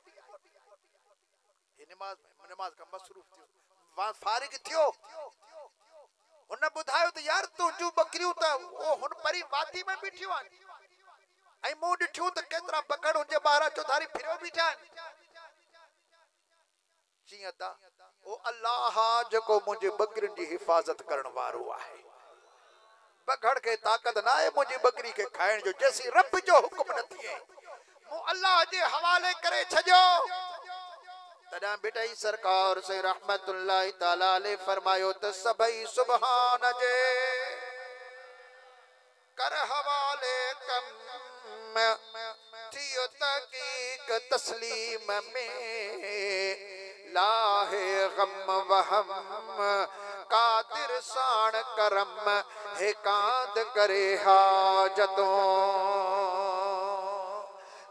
नमाज का मसरूफ थियो फारिग थियो उन बुधायो त यार तुंहिंजूं बकरियूं त ओ हुन परी वादी में बीठियूं आहिनि ऐं मूं ॾिठियूं त केतिरा बघड़ हुनजे ॿाहिरां चौधारी फिरियो बीठा आहिनि जीअं त ओ अल्लाह जेको मुंहिंजे बकरियुनि जी हिफ़ाज़त करण वारो आहे बघड़ के ताकत ना है मुझे बकरी के खाइण जो जैसी रब जो हुक्म न थिए मु अल्लाह जे हवाले करे छजो तदा बेटाई सरकार से रहमतुल्लाह ताला अलैहि फरमायो त सभई सुभान जे कर हवाले कम थियो तहकीक तस्लीम में लाहे गम वहम कादिर साण करम हे कांद करे हाजतों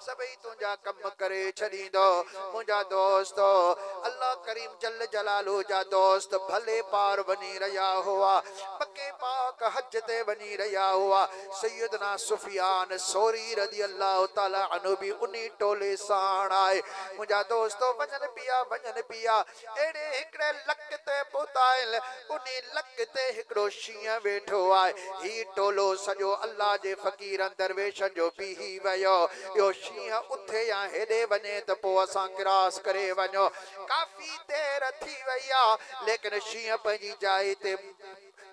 सभई तुंहिंजा कम करे छॾींदो मुंहिंजा दोस्त अल्लाह करीम जल जलालू जा दोस्त भले पार वञी रहिया हुआ मके पाक हज ते वञी रहिया हुआ सैयदना सुफियान सौरी रज़ी अल्लाह ताला अन्हु भी उन्हीं टोले साण आए मुंहिंजा दोस्तो वञनि पिया एड़े हिकड़े लक ते पहुताइल उन्हीं लक ते हिकड़ो शींहं वेठो आहे ही टोलो सॼो अल्लाह जे फ़कीरन दरवेशन जो बीही वियो यो शींहं उथे या हेॾे वञे त पोइ असां क्रॉस करे वञो काफ़ी देर थी वई आहे लेकिन शींहं पंहिंजी जाइ ते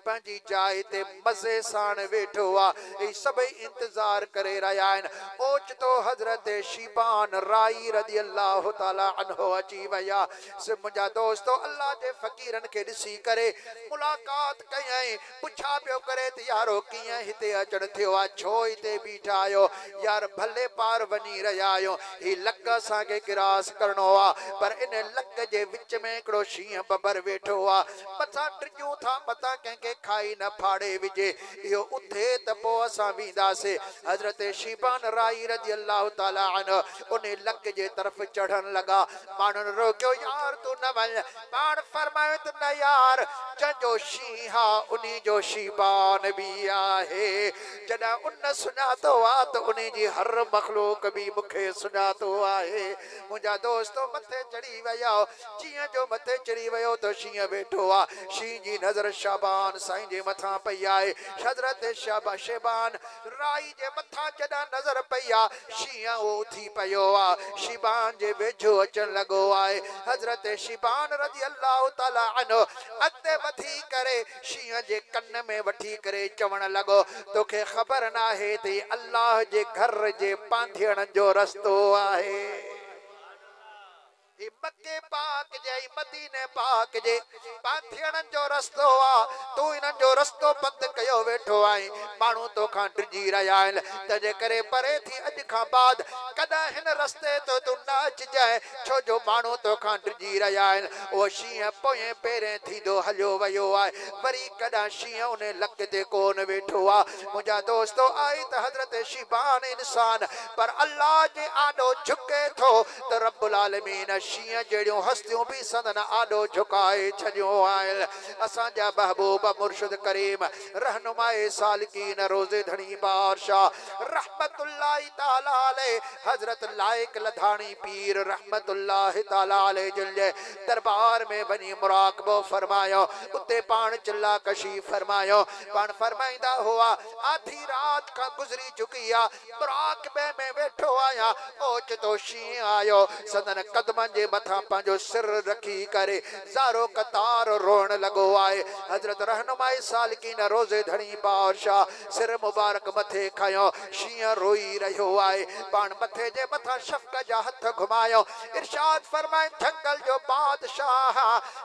पंहिंजी जाइ ते मज़े साण वेठो आहे सभई इंतज़ार करे रहिया आहिनि ओचितो हज़रत शिबान राई रज़ी अल्लाह ताला अन्हो अची विया मुंहिंजा दोस्तो अल्लाह जे फ़क़ीरनि खे ॾिसी करे मुलाक़ात कयई पुछा पियो करे त यारो कीअं हिते अचण थियो आहे छो हिते बीठा आहियो यार भले पार वञी रहिया आहियो ही लक असांखे गिरास करणो आहे पर इन लक जे विच में हिकिड़ो शींहं बबर वेठो आहे मथां टिजूं था मथां कंहिंखे खाई न फाड़े विझे इहो उथे त पोइ असां वेंदासीं हज़रत शिबान राई रज़ी अल्लाह ताला अन्हु उन लक जे तरफ़ चढ़ण लॻा माण्हुनि रोकियो यार तू न वञ पाण फरमायो त न यार जंहिंजो शींहं आहे उन्ही जो शिबान बि आहे जॾहिं उन सुञातो आहे त उन जी हर मखलूक बि मूंखे सुञातो आहे मुंहिंजा दोस्तो मथे चढ़ी विया जीअं जो मथे चढ़ी वियो त शींहं वेठो आहे शींहं जी नज़र शाबान साईं जे मथां पई आहे हज़रत शेबान राई जे मथां जॾहिं नज़र पई आहे शींहं उहो उथी पियो आहे शिबान जे वेझो अचण लॻो आहे हज़रत शिबान रज़ी अल्लाह ताला अन्हु अॻिते वधी करे शींहं जे कन में वठी करे चवण लॻो तोखे ख़बर न आहे त अल्लाह जे घर जे पांधियण जो रस्तो आहे मक्के पाक जे मदीने पाक जे पांथियण जो रस्तो आहे तू इन्हनि जो रस्तो बंदि कयो वेठो आहीं माण्हू तोखां डिॼी रहिया आहिनि तंहिंजे करे परे थी अॼु खां बाद कॾहिं हिन रस्ते तो तू न अचिजांइ छो जो माण्हू तोखां डिॼी रहिया आहिनि उहो शींहं पोएं पहिरें थींदो हलियो वियो आहे वरी कॾहिं शींहं उन लक ते कोन वेठो आहे मुंहिंजा दोस्तो आई त हज़रत शिबान इंसान पर अल्लाह जे आॾो झुके थो त रब्बुल आलमीन शींहं जहिड़ियूं हस्तियूं बि संदन आॾो झुकाए छॾियूं आहिनि असांजा महबूब मुर्शिद करीम रहनुमाए सालिकीन रोज़े धणी बादशाह रहमतुल्लाहि ताला अलैह हज़रत लाइक लधाणी पीर रहमतुल्लाहि ताला अलैह जिन जे दरबार में वञी मुराक़बो फरमायो उते पाण चिल्ला कशी फरमायो पाण फरमाईंदा हुआ आधी रात खां गुज़री चुकी आहे मुराक़बे में वेठो आहियां ओचितो शींहं आयो संदन कदमनि जे मथां पंहिंजो सिर रखी करे ज़ारो कतार रोअण लॻो आहे हज़रत रहनुमाई सालिकीन रोज़े धणी बादशाह सिर मुबारक मथे खयो शींहं रोई रहियो आहे पाण मथे जे मथां शफ़क़त जा हथ घुमायो इरशाद फरमाए जंगल जो बादशाह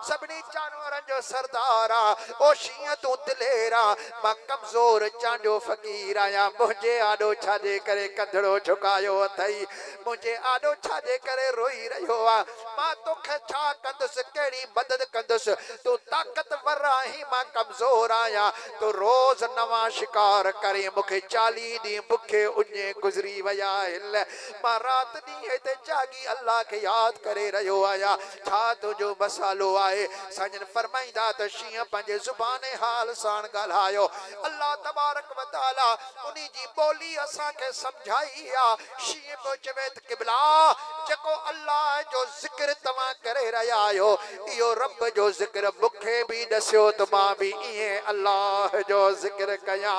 सभिनी जानवरनि जो सरदार ओ शींहं तूं दिलेर मां कमज़ोर चांजो फ़क़ीर आहियां मुंहिंजे आॾो छाजे करे कंधड़ो झुकायो अथई मुंहिंजे आॾो छाजे करे रोई रहियो आहे मां तोखे छा कंदुसि कहिड़ी मदद कंदुसि तूं ताक़तवर आहीं मां कमज़ोर आहियां तूं रोज़ नवां शिकार करे मूंखे 40 ॾींहं बुखे उञे गुज़री विया आहिनि मां राति ॾींहं हिते जागी अल्लाह खे यादि करे रहियो आहियां छा तुंहिंजो मसालो आहे संजन फरमाईंदा त शींहं पंहिंजे ज़ुबाने हाल सां ॻाल्हायो अल्लाह तबारक व तआला उन जी ॿोली असांखे सम्झाई आहे शींहं पियो चवे त क़िबला जेको अल्लाह जो ज़िक्र तव्हां करे रहिया आहियो इहो रब जो ज़िक्र मूंखे बि ॾसियो त मां बि ईअं अल्लाह जो ज़िक्र कयां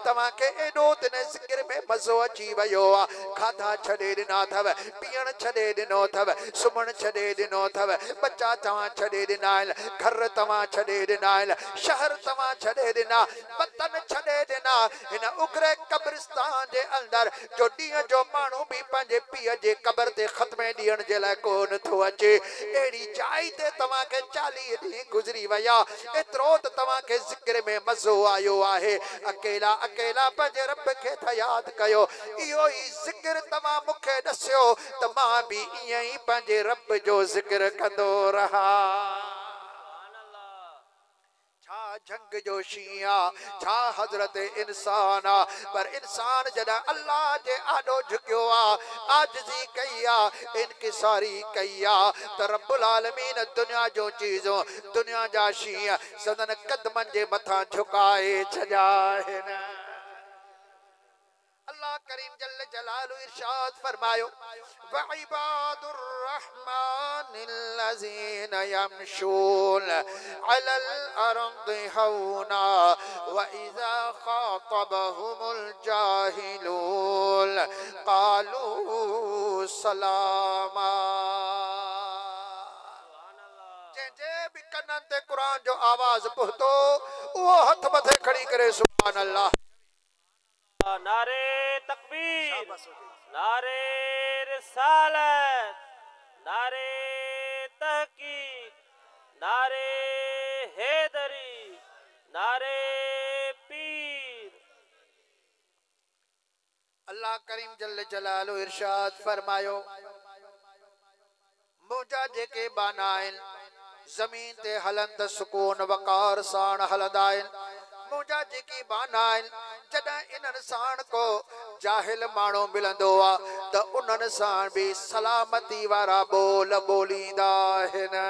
तव्हांखे एॾो त इन ज़िक्र में मज़ो अची वियो आहे खाधा छॾे ॾिना अथव पीअण छॾे ॾिनो अथव सुम्हण छॾे ॾिनो अथव बच्चा तव्हां छॾे ॾिना आहिनि घर तव्हां छॾे ॾिना आहिनि शहर तव्हां छॾे ॾिना वतन छॾे ॾिना हिन उग्रे कब्रिस्तान जे अंदरि जो ॾींहं जो माण्हू बि पंहिंजे पीउ जे क़बर ते ख़त्मे ॾियण जे लाइ कोन थो अचे अहिड़ी जाइ ते तव्हांखे 40 ॾींहं गुज़री विया एतिरो त तव्हांखे ज़िक्र में मज़ो आयो आहे अकेला अकेला पंहिंजे रब खे त यादि कयो इहो ई ज़िक्र तव्हां मूंखे ॾसियो त मां बि ईअं ई पंहिंजे रब जो ज़िक्र कंदो रहा जंग जो शींहं छा हज़रत इंसान पर इंसान जॾहिं अल्लाह जे आॾो झुकियो आहे आजिज़ी कई आहे इनकिसारी कई आहे त रब्बुल आलमीन दुनिया जो चीज़ूं दुनिया जा शींहं संदन कदमनि जे मथां झुकाए छॾिया आहिनि अल्लाह करीम जल्ल जलालु इरशाद फरमायो व इबादुर रहमानिल्लज़ीन यमशून अलल अर्दि हौना व इज़ा ख़ातबहुमुल जाहिलून क़ालू सलामा जे जे भी कनन ते कुरान जो आवाज पहुतो वो हथ मथे खड़ी करे सुभान अल्लाह। नारे तकबीर, नारे रिसालत, नारे तहकीक, नारे हैदरी, नारे पीर। अल्लाह करीम जल्ल जलालो इरशाद फरमायो मुजा जेके बानाइन जमीन ते हलंद सुकून वकार साण हलंदाइन मुजा जेकी बानाइन जदा इन्हनि साण को जाहिल माण्हू मिलंदो आ त उन्हनि सां बि सलामती वारा बोल बोलींदा आहिनि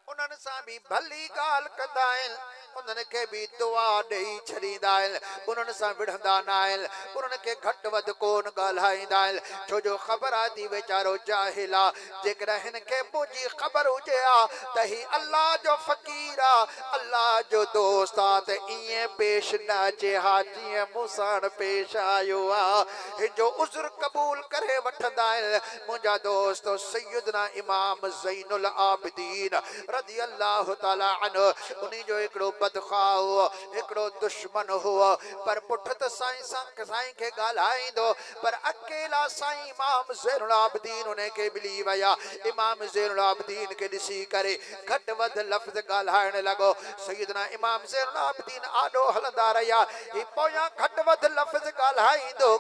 उन्हनि सां बि भली ॻाल्हि कंदा आहिनि उन्हनि खे बि दुआ ॾेई छॾींदा आहिनि उन्हनि सां विढ़ंदा न आहिनि उन्हनि खे घटि वधि कोन ॻाल्हाईंदा आहिनि छो जो ख़बर आहे थी वीचारो जाहिल आहे जेकॾहिं हिन खे मुंहिंजी ख़बर हुजे हा त ही अल्लाह जो फ़क़ीर आहे अल्लाह जो दोस्त आहे त ईअं पेश न अचे हा जीअं मूं सां पेश आयो आहे हिन जो उज़्र क़बूल करे वठंदा आहिनि मुंहिंजा दोस्त सैयदना इमाम ज़ैनुल आबिदीन रज़ी अल्लाह ताला अन्हु उन्हीं जो हिकिड़ो बदख़्वाह हुओ हिकिड़ो दुश्मन हुओ पर पुठ त साईं खे ॻाल्हाईंदो पर अकेला साईं इमाम ज़ैनुल आबिदीन उन खे मिली विया इमाम ज़ैनुल आबिदीन खे ॾिसी करे घटि वधि लफ़्ज़ ॻाल्हाइण लॻो सैयदना इमाम ज़ैनुल आबिदीन आॾो हलंदा रहिया ही पोयां घटि वधि लफ़्ज़ ॻाल्हाईंदो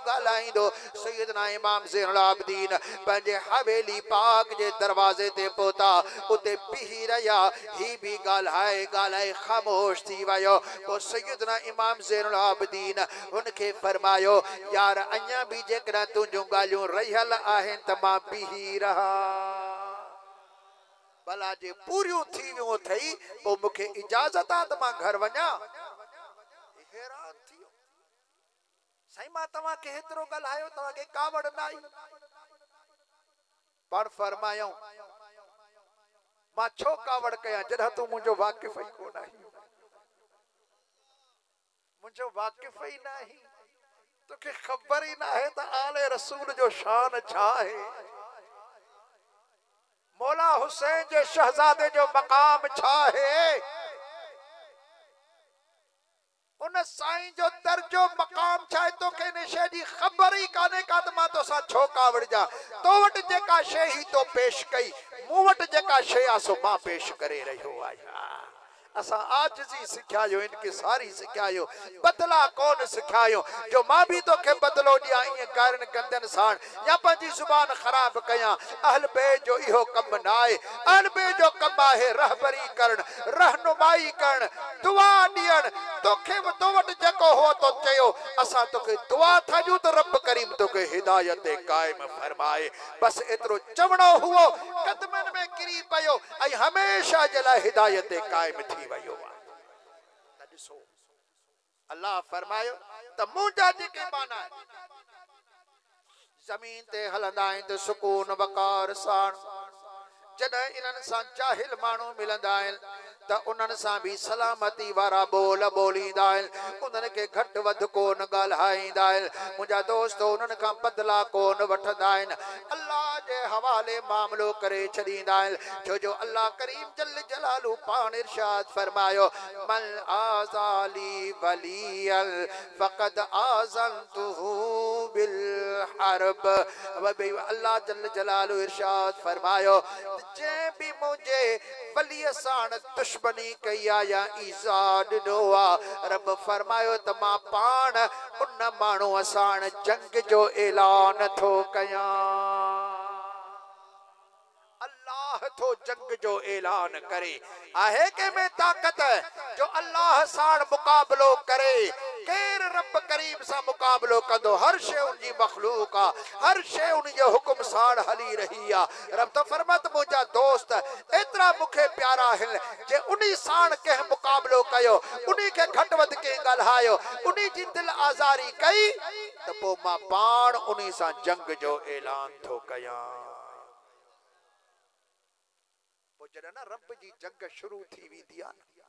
सैयदना इमाम ज़ैनुल आबिदीन पंहिंजे हवेली पाक जे दरवाज़े ते पहुता उते बीही रहिया ही भी ॻाल्हाए ख़ामोश थी वियो पोइ सैयदना इमाम ज़ैनुल आबिदीन उनखे फरमायो यार अञा भी जेकॾहिं तुंहिंजूं ॻाल्हियूं रहियल आहिनि त मां बीही रहा भला जे पूरियूं थी वियूं अथई पोइ मूंखे इजाज़त आहे त मां घर वञा हैरान थी वियो साईं मां तव्हांखे हेतिरो ॻाल्हायो तव्हांखे कावड़ न आई पर फरमायूं मां छो कावड़ कयां जॾहिं तूं मुंहिंजो वाक़िफ़ ई कोन आहीं मुंहिंजो वाक़िफ़ ई न आहीं तोखे ख़बर ई न आहे त आले रसूल जो शान छा आहे मौला हुसैन जे शहजादे जो मकाम छा आहे उन साईं जो दर्जो मकाम छा आहे तोखे इन शइ जी ख़बर ई कान्हे का त मां तोसां छो कावड़जा तो वटि जेका शइ ही तो पेश कई मूं वटि जेका शइ आहे सो मां पेश करे रहियो आहियां असां आजिज़ी सिखायो इनकिसारी सिखायो बदला कौन सिखायो जो मां भी तोखे बदलो दिया ईअं गारन गंदन साण या पंहिंजी ज़ुबान ख़राब कयां अहल बैत जो इहो कम न आहे अहल बैत जो कम आहे रहबरी करण रहनुमाई करण दुआ ॾियण तोखे तो वटि जेको हो तो चयो असां तोखे दुआ थाजू त रब करीम तोखे हिदायत कायम फरमाए बस एतिरो चवणो हुओ कदमनि में किरी पियो ऐं हमेशह जे लाइ हिदायत कायम थी वियो आहे ॾिसो अल्लाह फरमायो त मुंहिंजा जेके माना ज़मीन ते हलंदा आहिनि त सुकून वकार साण जॾहिं इन्हनि सां जाहिल माण्हू मिलंदा आहिनि त उन्हनि सां भी सलामती वारा बोल बोलींदा आहिनि उन्हनि खे घटि वधि कोन ॻाल्हाईंदा आहिनि मुंहिंजा दोस्त उन्हनि खां बदिला कोन वठंदा आहिनि अल्लाह जे हवाले मामिलो करे छॾींदा आहिनि छो जो अल्लाह करीम जल जलालू पाण इरशाद फरमायो मल आज़ाली वलियल फ़क़द आज़नतुहु बिल हर्ब अल्लाह जल जलालू इरशाद फरमायो जे भी मुझे वली साण दुश्मनी कई या ईज़ा ॾिनो आहे रब फरमायो त मां पाण उन माण्हूअ साण जंग जो ऐलान थो कयां अल्लाह थो जंग जो ऐलान करे आहे के में ताकत जो अल्लाह साण मुकाबलो करे केर रब करीम सां मुकाबलो कंदो हर शइ उनजी मखलूक आहे हर शइ उन जे हुक्म साण हली रही आहे रब तो फरमात मुंहिंजा दोस्त एतिरा मूंखे प्यारा आहिनि जे उन्ही साण कंहिं मुकाबलो कयो उन्ही खे घटि वधि कंहिं ॻाल्हायो उन्ही जी दिलि आज़ारी कई त पोइ मां पाण उन्ही सां जंग जो ऐलान थो कयां जॾहिं न रब जी जंग शुरू थी वेंदी आहे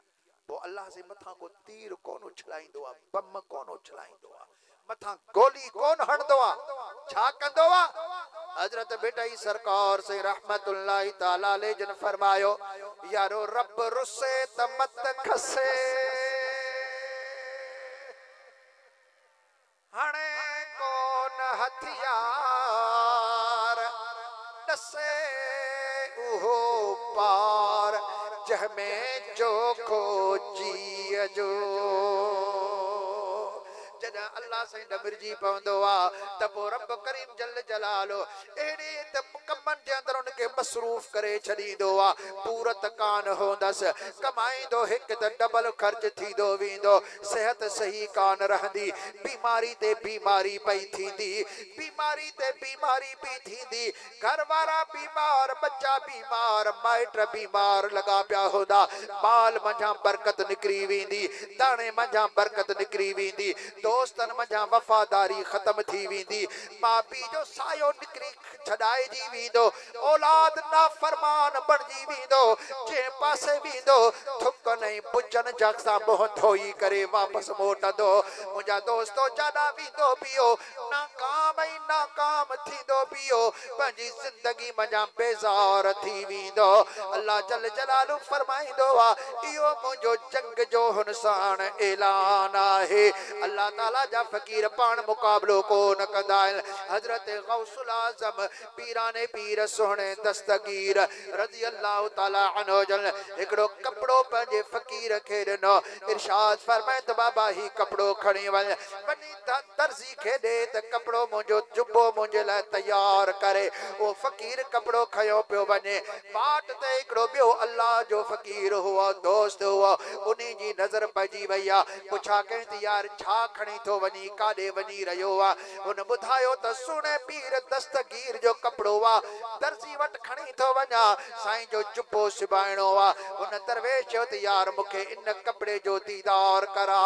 वो अल्लाह से मथा को तीर कोन उछलाईंदो आहे बम कोन उछलाईंदो आहे मथा गोली कोन हणंदो आहे छा कंदो आहे हजरत बेटाई सरकार से रहमतुल्लाहि ताला अलैह जन फरमायो यारो रब रुसे त मत खसे हणे कोन हथियार नसे उहो पार जहमें जोखो जी जो जॾहिं अल्लाह साईं डबरजी पवंदो आहे त पोइ रब करीम जल जलालो अहिड़े त कमनि जे अंदरि उनखे मसरूफ़ करे छॾींदो आहे पूरत कान हूंदसि कमाईंदो हिकु त डबल ख़र्च थींदो वेंदो सिहत सही कान रहंदी बीमारी ते बीमारी पई थींदी बीमारी ते बीमारी पई थींदी घर वारा बीमार बच्चा बीमार माइट बीमार लॻा पिया हूंदा माल मंझां बरकत निकिरी वेंदी दाणे मंझां बरकत निकिरी वेंदी दोस्तनि मंझां वफ़ादारी ख़त्म थी वेंदी माउ पीउ जो सायो निकिरी छॾाइजी वेंदो औलाद नाफ़रमान बणिजी वेंदो जंहिं पासे वेंदो थुकनि ऐं पुछनि जग सां मुंहुं धोई करे वापसि मोटंदो मुंहिंजा दोस्तो जाॾा वेंदो पियो नाकाम ऐं नाकाम थींदो पियो पंहिंजी ज़िंदगी मंझां बेज़ार थी वेंदो अल्लाह जल जलालु फरमाईंदो आहे इहो मुंहिंजो जंग जो हुनसाण ऐलान आहे अल्लाह ताला जा फ़कीर पाण मुक़ाबलो कोन कंदा आहिनि हज़रत गौसुल आज़म पीराने पीर सोहणे दस्तगीर रज़ी अल्लाह ताला अन्हु जन हिकिड़ो कपिड़ो पंहिंजे फ़कीर खे ॾिनो इरशाद फरमाए त बाबा ही कपिड़ो खणी वञ वञी दर्ज़ी खे ॾे त कपिड़ो मुंहिंजो जुबो मुंहिंजे लाइ तयारु करे उहो फ़कीर कपिड़ो खयो पियो वञे बाट ते हिकिड़ो ॿियो अल्लाह जो फ़कीर हुओ दोस्त हुओ उन जी नज़र पइजी वई आहे पुछा कई त यार छा खणी थो वञी काॾे वञी रहियो आहे हुन ॿुधायो त सुहिणे पीर दस्तगीर जो कपिड़ो आहे दर्ज़ी वटि खणी थो वञा साईं जो जुबो सिबाइणो आहे हुन दरवेश चयो त यार मूंखे इन कपिड़े जो दीदार करा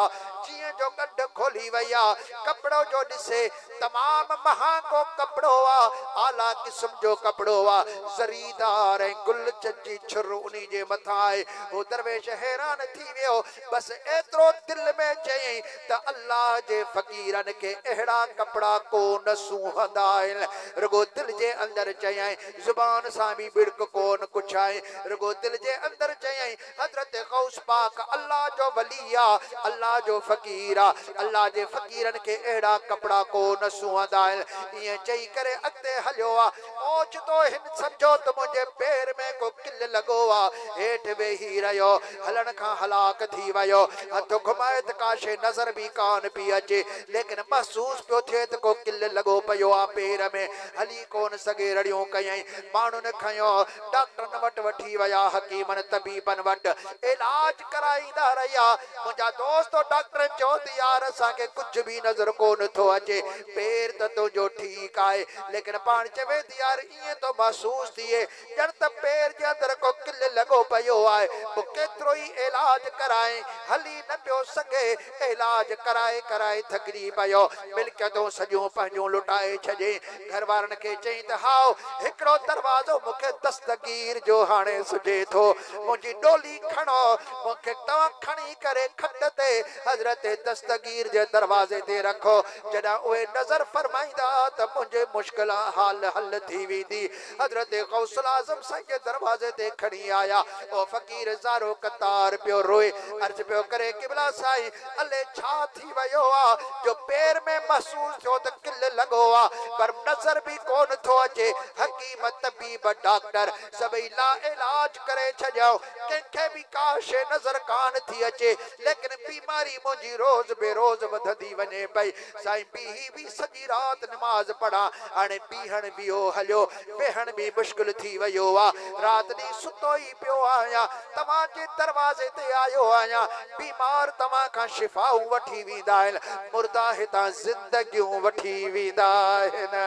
जीअं जो गंढ खोली वई आहे कपिड़ो जो ॾिसे तमामु महांगो कपिड़ो आहे आला क़िस्म जो कपिड़ो आहे ज़रीदार ऐं गुल जी छुर उन जे मथां आहे उहो दरवेश हैरान थी वियो बसि एतिरो दिलि में चयईं त अल्लाह जे फ़कीरनि खे अहिड़ा कपिड़ा कोन सूहंदा आहिनि रुगो दिलि जे अंदरि चयईं ज़ुबान सां बि बिड़क कोन कुझु आहे रुगो दिलि जे अंदरि चयईं हज़रत गौस पाक अल्लाह जो वली आहे अल्लाह जो फ़कीर आहे अल्लाह जे फ़कीरनि खे अहिड़ा कपिड़ा कोन सूहंदा आहिनि ईअं चई करे अॻिते हलियो आहे ओचितो हिन सम्झो त मुंहिंजे पेर में को किल लॻो आहे हेठि वेही रहियो हलण खां हलाक थी वियो हथ घुमाए त काशे नज़र बि कान पई अचे लेकिन महसूस पियो थिए त को किल लॻो पियो आहे पेर में हली कोन सघे रड़ियूं कयईं माण्हुनि खयो डॉक्टरनि वटि वठी विया हकीमनि तबीबनि वटि इलाज कराईंदा रहिया मुंहिंजा दोस्त डॉक्टर चयो त यार असांखे कुझु बि नज़र कोन थो अचे पेर त तुंहिंजो ठीकु आहे लेकिन पाण चवे त यार ईअं थो महसूस थिए ॼण त पेर जे अंदरि को किल लॻो पियो आहे पोइ केतिरो ई इलाज कराए हली न पियो सघे इलाज कराए कराए थकिजी पियो मिल्कियतूं सॼियूं पंहिंजूं लुटाए छॾे घर वारनि खे चई त हाओ हिकिड़ो दरवाज़ो मूंखे दस्तगीर जो हाणे सुझे थो मुंहिंजी डोली खणो मूंखे तव्हां खणी करे खट ते हज़रत दस्तगीर जे दरवाज़े ते रखो जॾहिं उहे नज़र फरमाईंदा त मुंहिंजे मुश्किल हाल हल थी वेंदी हज़रत गौसुल आज़म साईं जे दरवाज़े ते खणी आया ओ फ़कीर ज़ारो कतार पियो रोए अर्ज़ पियो करे क़िबला साईं अले छा थी वियो आहे जो पेर में महसूस थियो त किल लॻो आहे पर नज़र बि कोन थो अचे हकीम तबीब डॉक्टर सभई ला इलाज करे छॾियो कंहिंखे बि का शइ नज़र कान थी अचे लेकिन बीमारी मुंहिंजी रोज़ बेरोज़ वधंदी वञे पई साईं बीही बि सॼी राति नमाज़ पढ़ा हाणे बीहण बि हलियो वेहण बि मुश्किल थी वियो आहे राति ॾींहुं सुतो ई पियो आहियां तव्हांजे दरवाज़े ते आयो आहियां बीमार तव्हां खां शिफ़ाऊं वठी वेंदा आहिनि मुर्दा हितां ज़िंदगियूं वठी वेंदा आहिनि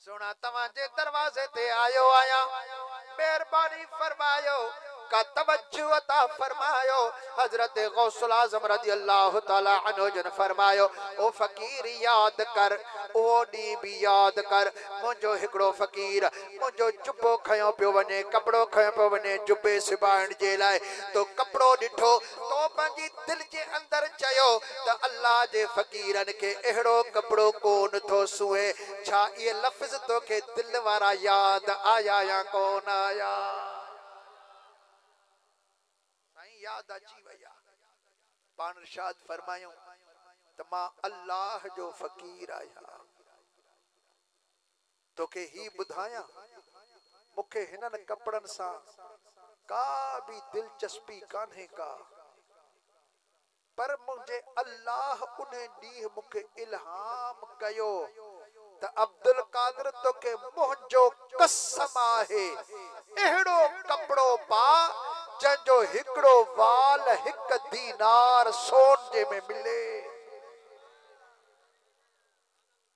सोना तव्हांजे दरवाज़े ते आयो आहियां महिरबानी फरमायो का तवज्जो अता फरमायो। हजरत गौसुल आजम रज़ी अल्लाह ताला अन्हु जन फरमायो ओ फकीर याद कर, ओ डी भी याद कर मुझो हिकड़ो फकीर मुझो जुब्बो खयो पियो वने, कपड़ो खयो पियो वने जुब्बे सिबाइण जे लाए। तो कपड़ो डिठो तो पंहिंजी दिल जे अंदर चयो त अल्लाह जे फकीरन के एड़ो कपड़ो कोन थो सुए। छा ये लफ्ज तो के दिल वारा याद आया या कोन आया? साईं याद अची वया। पान इरशाद फरमायो त मां अल्लाह जो फकीर आया। तो के ही बुधाया मुखे हिनन कपड़न सा का भी दिलचस्पी कान्हे का, पर मुझे अल्लाह उन्हें डी मुखे इल्हाम कयो त अब्दुल कादिर तो के मुझो कसम आहे एड़ो कपड़ो पा जंजो हिकड़ो वाल हिक दीनार सोन जे में मिले।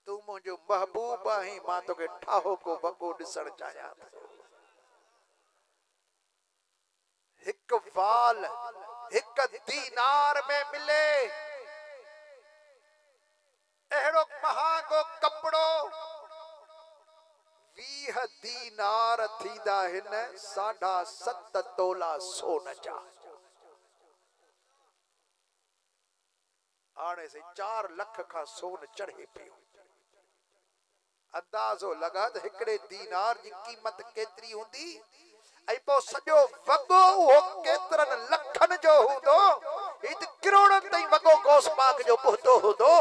तू मुझो महबूब आही, मां तो के ठाहो को वगो दिसण चाहियां थो। हिक वाल हिक दीनार में मिले एड़ो महांगो कपड़ो 20 दीनार थींदा हिन 7.5 तोला सोन जा। हाणे से 4 लख का सोन चढ़े पियो। अंदाजो लगा त हिकड़े दीनार जी कीमत केतरी हुंदी ऐं पोइ सॼो वॻो उहो केतिरनि लखनि जो हूंदो। हीअ त किरोड़नि ताईं वॻो गौस पाक जो पहुतो हूंदो।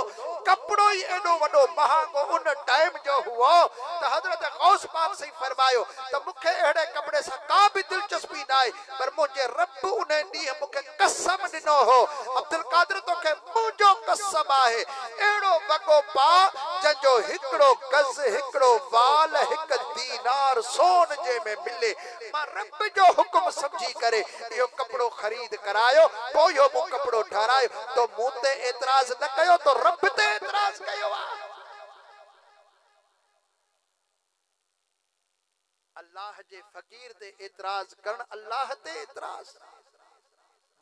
कपिड़ो ई एॾो वॾो महांगो उन टाइम जो हुओ त हज़रत गौस पाक सही फरमायो त मूंखे अहिड़े कपिड़े सां का बि दिलचस्पी न आहे, पर मुंहिंजे रब उन ॾींहुं मूंखे कसम ॾिनो हो, अब्दुल कादिर तोखे मुंहिंजो कसम आहे अहिड़ो वॻो पा जंहिंजो हिकिड़ो गज़ हिकिड़ो वाल हिकु दीनार सोन जे में मिले। मां रब जो हुक्म समझी करे इहो कपिड़ो ख़रीद करायो, पोइ इहो मूं कपिड़ो ठारायो। तो मूं ते एतिराज़ न कयो तो रब ते एतिराज़ कयो आहे। अल्लाह जे फ़कीर ते एतिराज़ करण अल्लाह ते एतिराज़।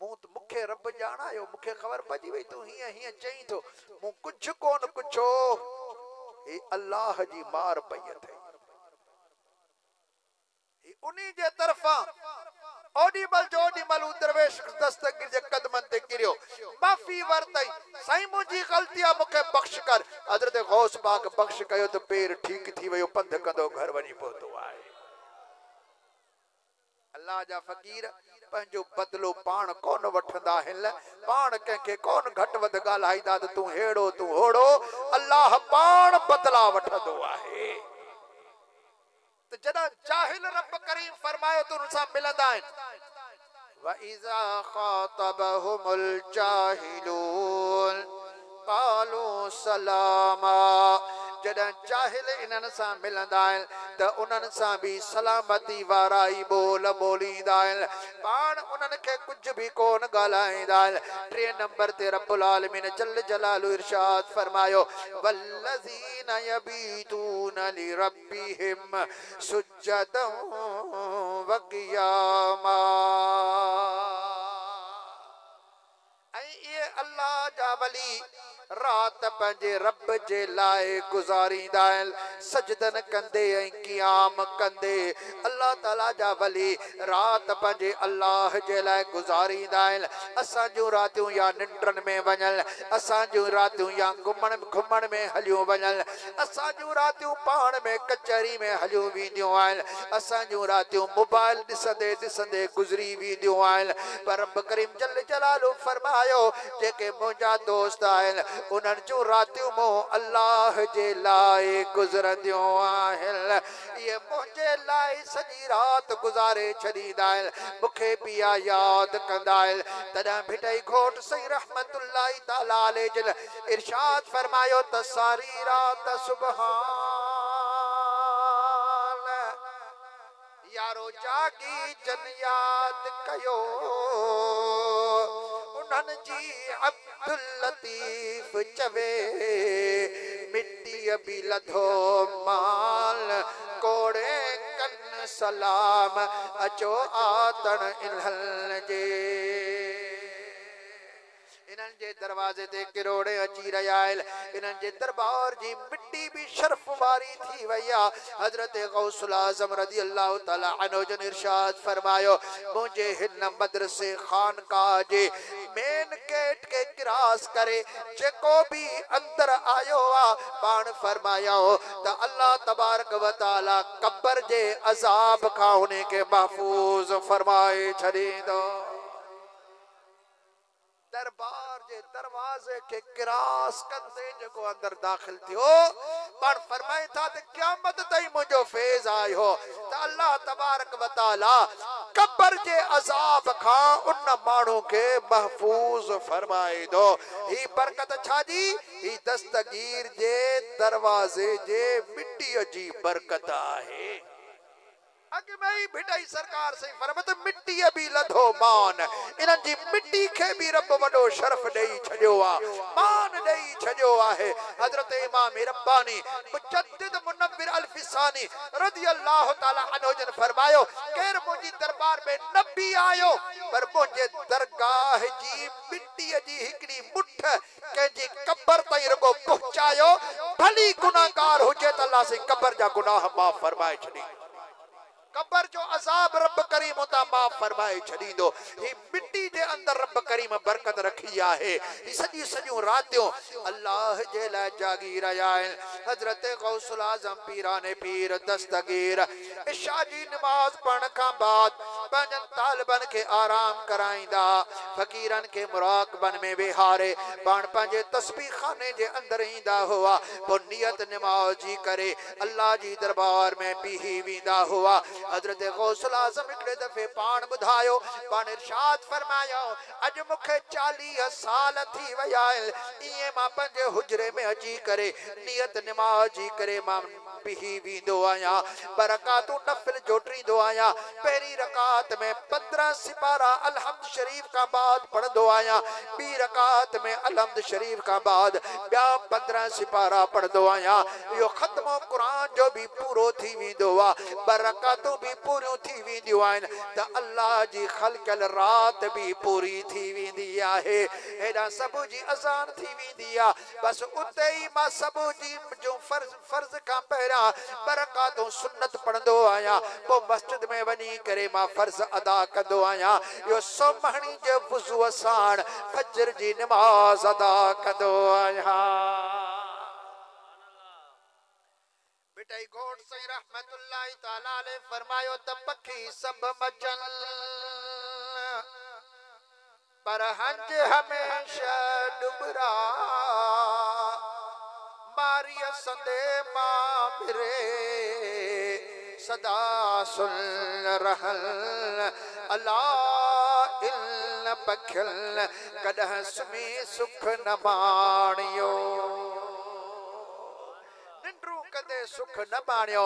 मूंखे रब ॼाणायो, मूंखे ख़बर पइजी वई तूं हीअं हीअं चईं थो, मूं कुझु कोन पुछो। हे अल्लाह जी मार पई अथई, उन्हीं जे तरफा ओडी मल दरवेश दस्तगीर जे कदमन ते किरियो, माफी वरतई, साईं मुंहिंजी ग़लती आहे मूंखे बख्श कर। हज़रत गौस पाक बख्श कयो तो पेर ठीक थी वियो, पंध कंदो घर वञी पहुतो आहे। अल्लाह जा फ़कीर पंहिंजो बदलो पाण कोन वठंदा आहिनि, पाण कंहिंखे कोन घटि वधि ॻाल्हाईंदा त तूं हेड़ो तूं होड़ो। अल्लाह पाण बदला वठंदो आहे। तो जॾहिं जाहिल रब करीम फरमायो तो उनसां मिलंदा आहिनि। व इज़ा ख़ातबहुमुल जाहिलून क़ालू सलामा। जॾहिं जाहिल इन्हनि सां मिलंदा आहिनि त उन्हनि सां बि सलामती वारा ई ॿोल ॿोलींदा आहिनि, पाण उन्हनि खे कुझु बि कोन ॻाल्हाईंदा आहिनि। 3 नंबर ते रब्बुल आलमीन जल जलालु इरशाद फरमायो वल्लज़ीन यबीतून लिरब्बिहिम सुज्जदन व क़ियामा। ये अल्लाह जा वली रात पंहिंजे रब जे लाइ गुज़ारींदा आहिनि, सजदन कंदे ऐं क़ियाम कंदे। अल्लाह ताला जा वली रात पंहिंजे अल्लाह जे लाइ गुज़ारींदा आहिनि। असां जूं रातियूं या निंड्रनि में वञनि, असां जूं रातियूं या घुमण में हलियूं वञनि, असां जूं रातियूं पाण में कचहरी में हलियूं वेंदियूं आहिनि, असां जूं रातियूं मोबाइल ॾिसंदे ॾिसंदे गुज़री वेंदियूं आहिनि। पर रब करीम जल जलालु फरमायो जेके मुंहिंजा दोस्त आहिनि उन्हनि जूं रातियूं मूं अल्लाह जे लाइ गुज़रंदियूं आहिनि। इहे मुंहिंजे लाइ सॼी राति गुज़ारे छॾींदा आहिनि, मूंखे पिया यादि कंदा आहिनि। तॾहिं भिटई घोट सही रहमतुल्लाहि ताला अलैहि जिन इरशाद फरमायो त सारी राति सुबहान यारो जागी जन याद कयो उन्हनि जी अब्दुल लतीफ चवे मिट्टी बि लधो माल कोड़े कन सलाम अचो आतन इल्हल जे इन्हनि जे दरवाजे ते किरोड़े अची रहिया आहिनि इन्हनि जे दरबार जी मिट्टी भी शर्फ वारी थी वई आहे हजरत गौसुल आज़म रज़ी अल्लाह तआला अन्हु जन इरशाद फरमायो मुझे हिन मदरसे खानकाह जे मेन गेट के क्रॉस करे जेको भी अंदर आयो आ पान फरमायो त अल्लाह तबारक व तआला कब्र जे अजाब खां उन्हें के महफूज फरमाए छॾींदो दरबार जे दरवाजे के क्रॉस कंदे जेको अंदर दाखिल थियो पर फरमाए था त क़यामत ताईं मुझो फैज आयो त अल्लाह तबारक व तआला कब्र जे अजाब खां उन माण्हू के महफूज फरमाए दो ही बरकत छाजी ही दस्तगीर जे दरवाजे जे मिट्टी जी बरकत आहे अगे में ही भिटाई सरकार से फरमत मिट्टी भी लधो मान इन्हनि जी मिट्टी के भी रब वडो शर्फ देई छडियो आ मान देई छडियो आहे हजरत इमाम रब्बानी मुजद्दिद मुनव्विर अल-फिसानी रज़ी अल्लाह तआला अन्हु जन फरमायो केर मुजी दरबार में नबी आयो पर मुझे दरगाह जी मिट्टी जी हिकड़ी मुठ के जी कब्र ताईं रगो पहुंचायो भली गुनाहगार हुजे त अल्लाह से कब्र जा गुनाह माफ फरमाए छडी कब्र जो अजाब रब करीम उता माफ फरमाए छडींदो ही मिट्टी जे अंदर रब करीम बरकत रखी आहे ही सजी सजू रातियों अल्लाह जे ला जागी रहिया आहिनि हजरत गौसुल आज़म पीराने पीर दस्तगीर इशा जी नमाज पढ़ण खां बाद पंहिंजनि तालिबन के आराम कराईंदा फकीरन के मुराकबन में विहारे पाण पंहिंजे तस्बीह खाने जे अंदर ईंदा हुआ पोइ नियत नमाज जी करे अल्लाह जी दरबार में बीही वेंदा हुआ हजरत गौसुल आज़म हिकड़े दफे पाण बुधायो पाण इरशाद फरमायो अज मुखे 40 साल थी वया इए मां पंहिंजे हुजरे में अची करे नियत नमाज जी करे मां बीही वेंदो आया बरकातू नफिल जोटरींदो आया पहली रकात में 15 सिपारा अलहम्द शरीफ का बाद पढ़दो आया बी रकात में अलहम्द शरीफ का बाद ॿिया 15 सिपारा पढ़दो आया यो खत्मो कुरान जो भी पूरो थी वेंदो आ बरकातू भी पूरी थी वेंदियूं आहिनि त अल्लाह जी ख़लक़ल रात भी पूरी थी वेंदी आहे हेॾा सबू जी अज़ान थी वेंदी आहे बस उते ही मां सबू जी जो फर्ज खां पहिरियां बरकातू सुन्नत पढ़ंदो आहियां पोइ मस्जिद में वञी करे मां फर्ज अदा कंदो आहियां इहो सोमहणी जे वुज़ूअ साण फजर जी नमाज अदा कंदो आहियां बेटाई गोट सही रहमतुल्लाह ताला अलैह फरमायो त पखी सब मचन पर हंज हमेशा डुबरा मारिय संदे मामरे सदा सुन रहल अल्लाह इल्न पखल कदह सुमी सुख न माणियो कदे सुख न माणियो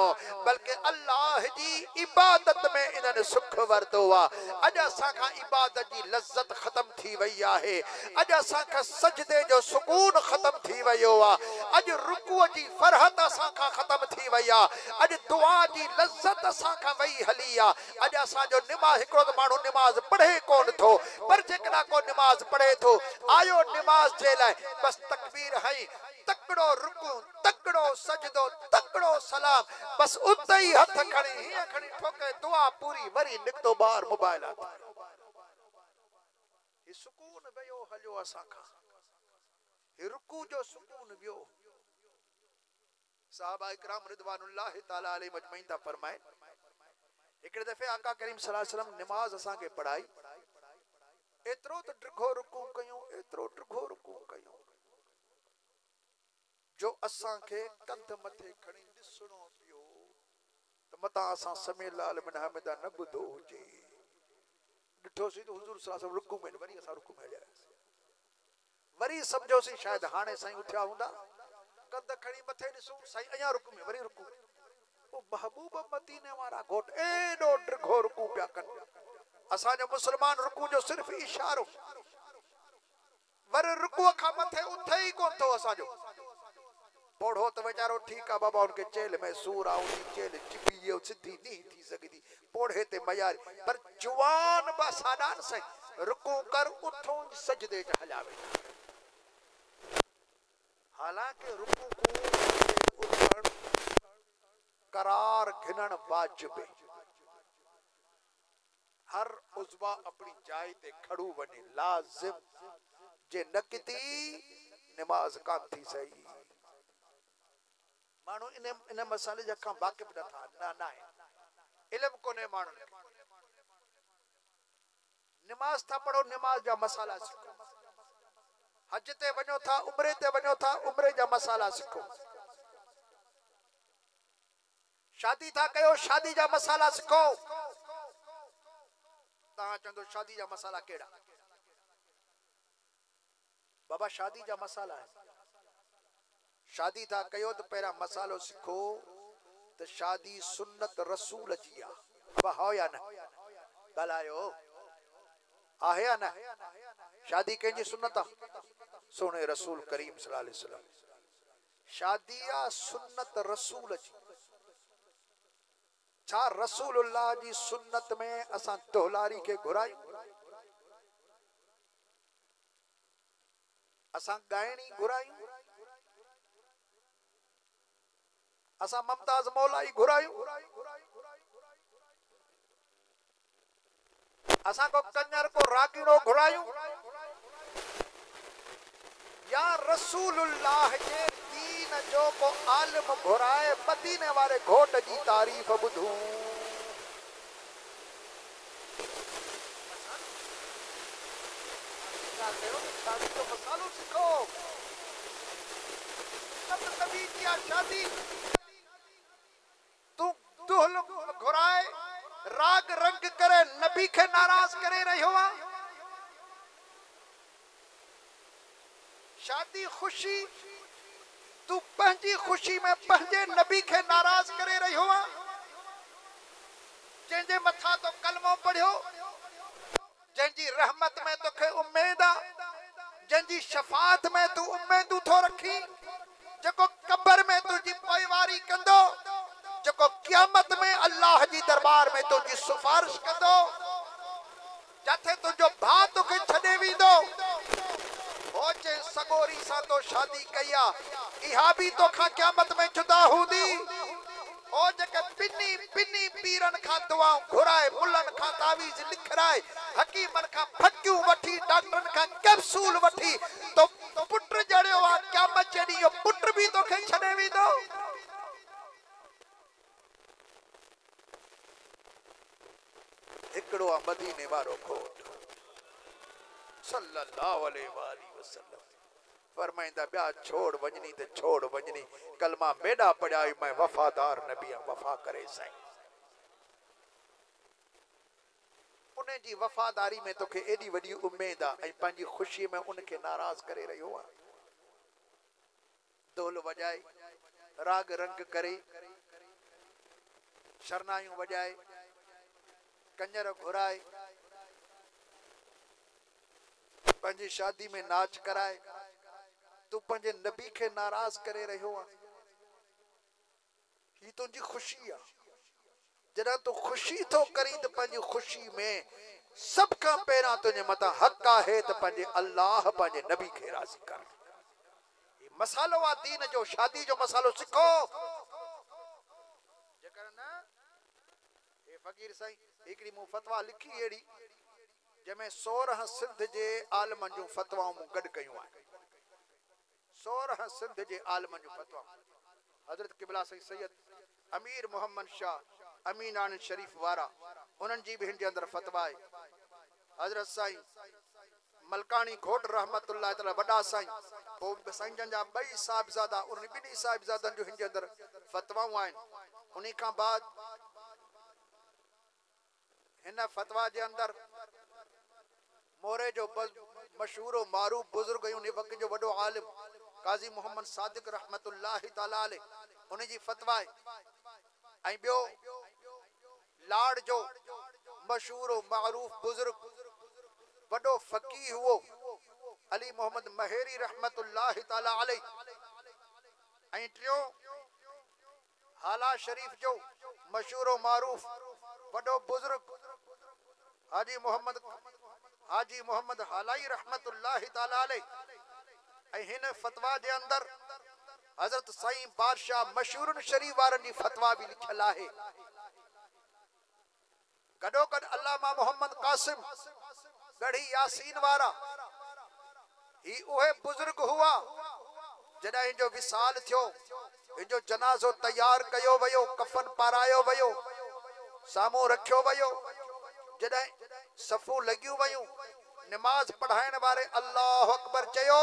बल्कि अल्लाह जी इबादत में इन्हनि सुख वरतो आहे अॼु असां खां इबादत जी लज़्ज़त ख़त्म थी वई आहे अॼु असां खां सजदे जो सुकून ख़त्म थी वियो आहे अॼु रुकूअ जी फरहत असां खां ख़त्म थी वई आहे अॼु दुआ जी लज़्ज़त असां खां वई हली आहे अॼु असांजो निमाज़ हिकिड़ो त माण्हू निमाज़ पढ़े कोन थो पर जेकॾहिं को निमाज़ पढ़े थो आयो निमाज़ जे लाइ बसि तकबीर हई तकड़ो रुकू तकड़ो सजदो तकड़ो सलाम बस उते ही हथ खणी हिया खणी ठोके दुआ पूरी वरी निकतो बाहर मोबाइल ये सुकून वयो हलियो असां खां ये रुकू जो सुकून वियो साहबा इकराम रिदवानुल्लाह ताला अलैहि मजमईन ता फरमाए हिकड़े दफे आका करीम सल्लल्लाहु अलैहि वसल्लम नमाज असां के पढ़ाई एतरो तो ड्रिघो रुकू कयूं एतरो ड्रिघो रुकू कयूं जो असां के कंध मथे खणी दिसणो पियो त मता असां समय लाल बिन हमेदा न बुधो हुजे ॾिठोसीं त हुजूर सल्लल्लाहु अलैहि वसल्लम रुकू में वरी असां रुकू में हलियासीं वरी समझोसीं शायद हाणे साईं उठिया हूंदा कंध खणी मथे ॾिसूं साईं अञा रुकू में वरी रुकू ओ महबूब मदीने वारा घोट एॾो ड्रिघो रुकू पिया कनि असांजो मुस्लमान रुकू जो सिर्फ़ इशारो वर रुकूअ खां मथे उथे ई कोन थो असांजो पढ़ो तो वेचारो ठीक है बाबा उनके चेल में सूर आ उनकी चेल चिपी ये सिद्धि नहीं थी सकती पढ़े ते मयार पर जवान बसादान से रुकू कर उठो सजदे च हलावे हालांकि रुकू को उठण करार घिनण वाजिब हर उज़वा अपनी जाय ते खड़ू बने लाजिम जे नकती नमाज कान थी सही मानो इन मसाले जा का वाकिफ न था ना है इल्म कोने मानो नमाज था पढ़ो नमाज जा मसाला सीखो हज ते वञो था उम्रे ते वञो था उम्रे जा मसाला सीखो शादी था कयो शादी जा मसाला सीखो ता चंदो शादी जा मसाला केड़ा बाबा शादी जा मसाला है शादी था कयो तो पहला मसालो सीखो तो शादी सुन्नत रसूल जी आ बाबा हो या ना गलायो आहे या ना शादी कंहिंजी सुन्नत सोने रसूल करीम सल्लल्लाहु अलैहि वसल्लम शादी आ सुन्नत रसूल जी छा रसूलुल्लाह जी सुन्नत में असां दोहलारी के घुरायूं असां गायणी घुरायूं असां ममताज मौलाई घुरायूं असां को कंजर को रागीड़ो घुरायूं या रसूलुल्लाह जे दीन जो को आलिम घुराए मदीने वाले घोट जी तारीफ बुधूं शादी जो मसालो सीखो नबी की शादी तू दुल्हन घुराए राग रंग करे नबी के नाराज करे रहियो आ शादी खुशी तू पंहिंजी खुशी में पंहिंजे नबी के नाराज करे रहियो आ जंहिंजे मथा तो कलमो पढ़ियो जंहिंजी रहमत में तोखे उम्मीद आ जंहिंजी शफात में तू उम्मीदूं थो रखी जेको कब्र में तुझी पोइवारी कंदो जेको क़यामत में अल्लाह जी दरबार में तुझी सिफारिश कंदो जाथे तुझो भाउ तोखे छॾे वेंदो हो चे सगोरी सां तो शादी कई आ इहा भी तोखां क़यामत में जुदा हूंदी ओ जेके पिनी पिनी पीरन खां दुआऊं घुराए मुल्लन खां तावीज़ लिखराए हकीमन खां फटियूं वठी डॉक्टरन खां कैप्सूल वठी तो पुट जड़ियो आ क़यामत जे ॾींहुं पुट भी तोखे छॾे वेंदो हिकड़ो आ मदीने वारो घोट सल्लल्लाहु अलैहि वसल्लम फरमाइंदा ब्या छोड़ वजनी ते छोड़ वजनी कलमा मेडा पढ़ाई मैं वफादार नबी वफा करे साईं उन्हें जी वफादारी में तोखे एडी वडी उम्मीद आ ऐं पंहिंजी खुशी में उनके नाराज करे रहियो आ ढोल वजाए राग रंग करे शरनायूं वजाए कंजर घुराए पंहिंजी शादी में नाच कराए तू पंहिंजे नबी के नाराज करे रहियो आ ही तुझी खुशी आ जॾहिं तू खुशी थो करी तो पंहिंजी खुशी में सब का पहिरां तुझे मथा हक आहे त पंहिंजे अल्लाह पंहिंजे नबी के राज़ी कर ये मसालो आ दीन जो शादी जो मसालो सिखो जेकर न ए फकीर साईं हिकड़ी मु फतवा लिखी एड़ी जंहिंमें 16 सिंध जे आलमन जूं फतवाऊं मूं गॾु कयूं आहिनि 16 सिंध जे आलमन जूं फतवाऊं हजरत किबला साईं सैयद अमीर मोहम्मद शाह अमीनान शरीफ वारा उन्हनि जी भी हिन जे अंदर फतवा आहे हजरत साईं मलकानी घोट रहमतुल्लाह तआला वॾा साईं पोइ साईं जन जा ॿई साहिबज़ादा उन्हनि ॿिन्ही साहिबज़ादनि जो हिन जे अंदर फतवाऊं आहिनि उन्ही खां बाद हिन फतवा जे अंदर मोरे जो मशहूर मारूफ बुजुर्ग उन वक्त जो वडो आलिम काजी मोहम्मद सादिक रहमतुल्लाह तआला अलैह उन जी फतवा है ऐं बियो लाड़ जो मशहूर मारूफ बुजुर्ग वडो फकीह हुओ अली मोहम्मद महेरी रहमतुल्लाह तआला अलैह ऐं टियों हाला शरीफ जो मशहूर मारूफ वडो बुजुर्ग हाजी मोहम्मद हालाई रहमतुल्लाहि ताला अलैह ऐं हिन फतवा जे अंदर हजरत साईं बादशाह मशहूरन शरीफ वारन जी फतवा भी लिखल है। गडो गड अल्लामा मोहम्मद कासिम गढ़ी यासीन वारा ही उहे बुजुर्ग हुआ जॾहिं हिंजो विसाल थियो, हिंजो जनाज़ो तैयार कयो वयो, कफन पारायो वयो, सामू रखियो वयो, जॾहिं सफ़ू लगियूं वयूं, नमाज पढ़ाइण वारे अल्लाह अकबर चयो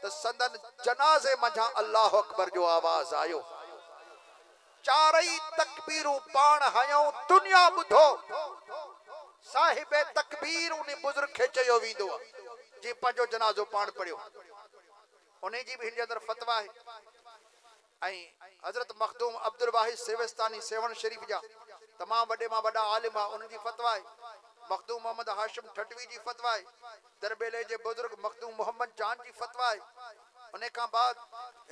तो संदन जनाजे मझा अल्लाह अकबर जो आवाज आयो। चारई तकबीरूं पाण हयूं दुनिया बुधो साहिबे तकबीर उन बुजुर्ग खे चयो वींदो जी पंहिंजो जनाज़ो पाण पढ़ियो। उन जी भी हिन अंदर फतवा है। हजरत मखदूम अब्दुल वाहिद सेवस्तानी सेवन शरीफ जा तमाम वडे मां वडा आलिम आ, उन जी फतवा है। मखदूम मोहम्मद हाशिम ठटवी जी फतवा है। दरबेले जे बुजुर्ग मखदूम मोहम्मद जान जी फतवा है। उन का बाद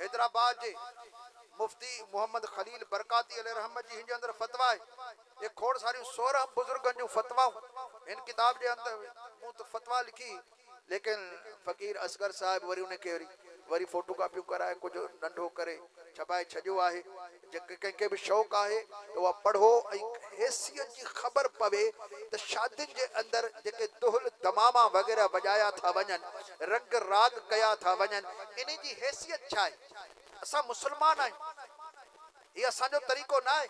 हैदराबाद जे मुफ्ती मोहम्मद खलील बरकाती अलैहि रहमत जी हिन जे अंदर फतवा है। ये खोड़ सारी 16 बुजुर्गन जो फतवाऊं इन किताब जे अंदर मूं तो फतवा लिखी, लेकिन फकीर असगर साहब वरी उन के वरी फोटो कॉपियूं कराए कुछ नंढो करे छपाए छजो आहे। कंहिंखे भी शौक़ आहे तो वह पढ़ो ऐं हैसियत जी खबर पवे तो शादियुनि जे अंदर जेके दुहल दमामा वगैरह वजाया था वञनि, रंग राग कया था वञनि, इन जी हैसियत छा आहे? असां मुसलमान आहियूं, ये असांजो तरीक़ो न आहे।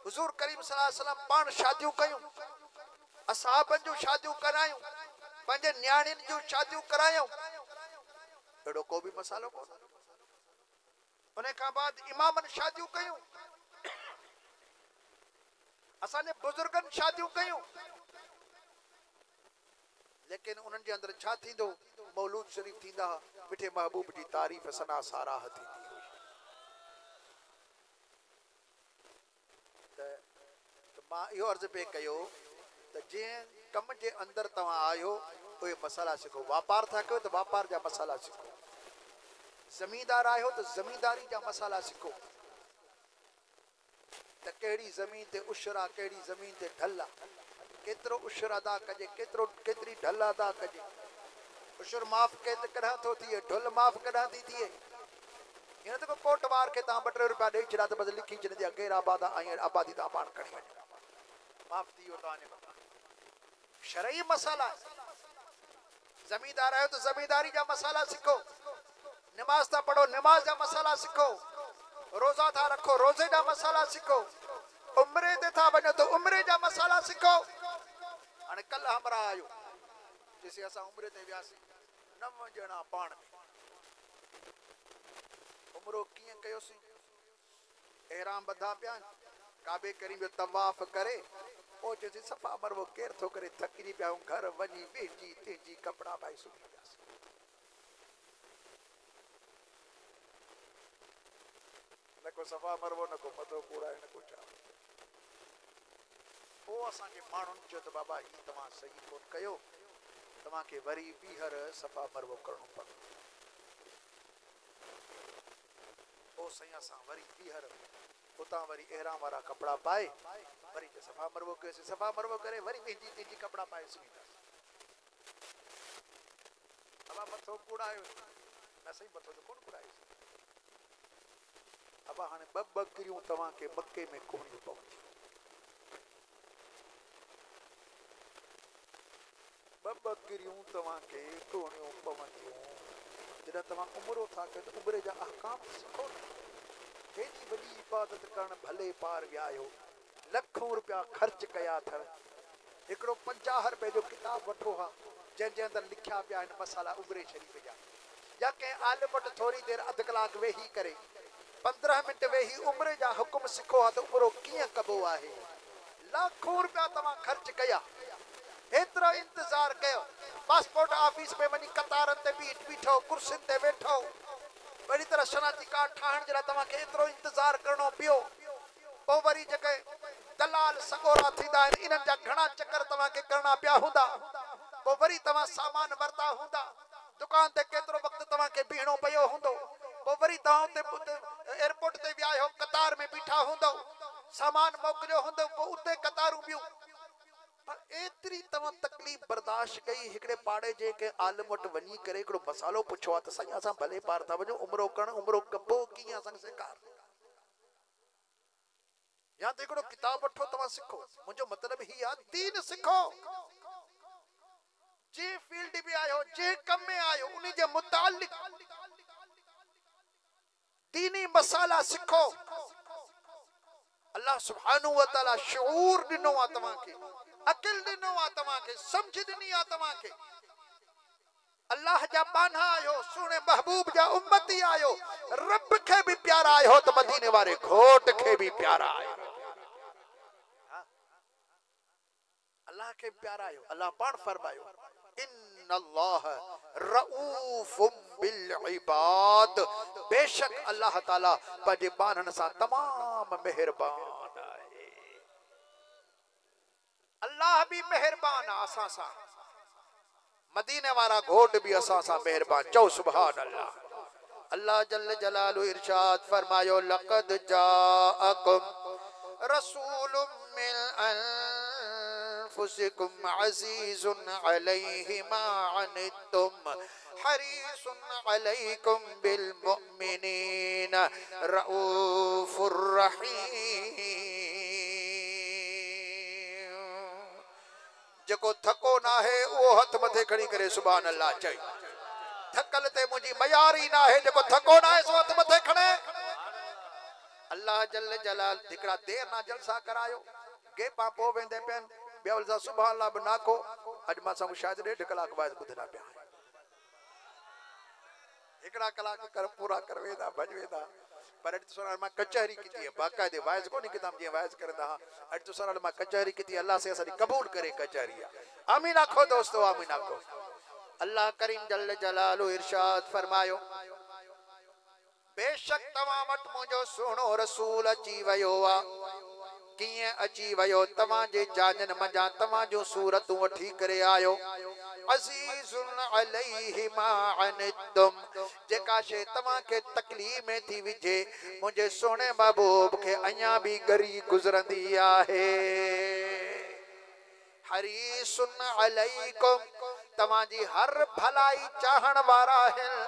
हुजूर करीम सल्लल्लाहु अलैहि वसल्लम पाण शादियूं कयूं, असहाबनि जूं शादियूं करायूं, पंहिंजे न्याणियुनि जूं शादियूं करायूं, अहिड़ो को भी मसालो कोन। उन खां बाद इमामनि शादियूं कयूं, असांजे बुजुर्गनि शादियूं कयूं, लेकिन उन्हनि जे अंदर छा थींदो? मौलूद शरीफ थींदा, मिठे महबूब जी तारीफ़ सना साराह थींदी हुई। त मां इहो अर्ज़ पे कयो त जंहिं कम जे अंदर तव्हां आयो उहे मसाला सिखो। वापार था कयो त वापार जा मसाला सिखो, ज़मींदार आयो तो ज़मींदारी जा मसाला सिखो त कहिड़ी ज़मीन ते उशरा, कहिड़ी ज़मीन ते ढल आहे, केतिरो उशर अदा कजे, केतिरी ढल अदा कजे, उशर माफ़ कॾहिं थो थिए, ढुल माफ़ कॾहिं थी थिए। हींअर त कोटवार खे तव्हां 2-3 रुपया ॾेई छॾिया त बसि लिखी छॾींदी आहे गैर आबाद ऐं आबादी तव्हां पाण खणी वञो, माफ़ थी वियो तव्हांजे मथां। शरई मसाला आहे। ज़मींदार आहियो त ज़मींदारी जा मसाला सिखो, नमाज था पढ़ो, नमाज जा मसाला सिखो, रोज़ा था रखो, रोज़े जा मसाला सिखो, उम्रे ते था वञो तो उम्रे जा मसाला सिखो। हाणे कल हमरा आयो जिसे असां उम्रे ते वियासीं 9 ॼणा पाण में, उमरो कीअं कयोसीं? एहराम बधा पिया, काबे करीम जो तवाफ करे पोइ चयोसीं सफ़ा मरवो केर थो करे, थकिजी पिया आहियूं, घर वञी बेजी तेजी कपिड़ा पाए सुम्ही पियासीं। न को सफ़ा मरवो, न को मथो कूड़ाए, न को छा। पोइ असांजे माण्हुनि चयो त बाबा ही तव्हां सही कोन कयो, तव्हांखे वरी ॿीहर सफ़ा मरवो करणो पवंदो। पोइ साईं असां वरी ॿीहर उतां वरी एहराम वारा कपिड़ा पाए वरी सफ़ा मरवो कयोसीं, सफ़ा मरवो करे वरी वेझी तेजी कपिड़ा पाए सुम्ही पियासीं। अबा मथो कूड़ायो, न सही मथो त कोन कूड़ायोसीं। अबा हाणे 2 बकरियूं तव्हांखे मके में कोनियूं पवंदियूं, 2 बकरियूं तव्हांखे कोनियूं पवंदियूं। जॾहिं तव्हां उमरो था कयो त उमरे जा अहकाम सिखो न। हेॾी वॾी इबादत करणु भले पार विया आहियो, लखों रुपया ख़र्च कया अथव, हिकिड़ो 50 रुपए जो किताब वठो हा जंहिंजे अंदरि लिखिया पिया आहिनि मसाला उमरे शरीफ़ जा, या कंहिं आलिम वटि थोरी देरि अधु कलाक वेही करे 15 मिंट वेही उमरे जा हुकुम सिखो हा त उमरो कीअं कबो आहे। लाखों रुपया तव्हां ख़र्च कया, एतिरो इंतज़ार कयो, पासपोर्ट ऑफिस में वञी कतारनि ते बीठो, कुर्सियुनि ते वेठो, वरी तरह शनाती कार्ड ठाहिण जे लाइ तव्हांखे एतिरो इंतज़ार करणो पियो। पोइ वरी जेके दलाल सगोरा थींदा आहिनि, इन्हनि जा घणा चकर तव्हांखे करणा पिया हूंदा। पोइ वरी तव्हां सामान वरिता हूंदा, दुकान ते केतिरो वक़्तु तव्हांखे बीहणो पियो हूंदो, पोइ वरी तव्हां एयरपोर्ट ते विया आहियो, कतार में बीठा हूंदव, सामान मोकिलियो हूंदव, पोइ उते कतारूं ॿियूं। पर एतिरी तव्हां तकलीफ़ बर्दाश्त कई। हिकिड़े पाड़े जे के आलिम वटि वञी करे हिकिड़ो मसालो पुछो आहे त साईं असां भले पार था वञूं, उमिरो करणु, उमिरो कबो कीअं, असांखे सेखार। या त हिकिड़ो किताब वठो, तव्हां सिखो। मुंहिंजो मतिलबु ही आहे दीन सिखो। जे फील्ड में आयो, जे कम में आयो, उन जे मुतालिक दीनी मसाला सिखो। अल्लाह सुब्हानहू व तआला शऊर ॾिनो आहे तव्हांखे, अकिल ॾिनो आहे तव्हांखे, समझ ॾिनी आहे तव्हांखे। अल्लाह जा बाना आयो, सुहिणे महबूब जा उम्मती आयो, रब खे बि प्यारा आयो त मदीने वारे घोट खे बि प्यारा आयो। अल्लाह खे प्यारा आयो। अल्लाह पाण फरमायो इन्नल्लाह रऊफुम बिल इबाद, बेशक अल्लाह ताला पंहिंजे बाननि सां तमाम मेहरबान आहे। अल्लाह भी मेहरबान आहे असां सां, मदीने वारा घोट भी असां सां मेहरबान। चओ सुभान अल्लाह। अल्लाह जल्ल जलालहू इरशाद फरमायो लक़द जाअकुम रसूलुम मिन अनफुसिकुम अज़ीज़ुन अलैहि मा अनित्तुम हरीसुन अलैकुम बिल मुमिनीन रऊफुर रहीम। जेको थको ना है वो हथ मथे खड़ी करे सुभान अल्लाह चई। थकल ते मुंहिंजी मयारी ना है, जेको थको ना है सो हथ मथे खड़े। अल्लाह जल्ल जलाल हिकिड़ा देर ना जलसा करायो, गेपा पो वेंदे पियनि, ॿिया सां सुभान अल्लाह बि नाको। अॼु मां सां शायदि 1.5 कलाक वाइज़ ॿुधंदा पिया, 1 कलाक कर पूरा कर वेंदा, भॼ वेंदा। पर अॼु तो मां कचहरी की थी, बाक़ायदे वाइज़ कोन्हे कि तव्हां जीअं वाइज़ करंदा। अॼु तो साल मां कचहरी की थी, अल्लाह से असांजी क़बूल करे कचहरी। आमीन आखो दोस्तो, आमीन आखो। अल्लाह करीम जल्ल जलालहू इरशाद फरमायो बेशक तव्हां वटि मुंहिंजो सुहिणो रसूल अची वियो आहे। कीअं अची वियो? तव्हां जे जाजन मंझां तव्हां जूं सूरतूं वठी करे आयो। अज़ीज़ुन अलैहि मा अनित्तुम, जेका शइ तव्हां खे तकलीफ़ में थी विझे मुंहिंजे सोने महबूब खे अञा बि गरी गुज़रंदी आहे। हरीसुन अलैकुम, तव्हांजी हर भलाई चाहण वारा आहिनि।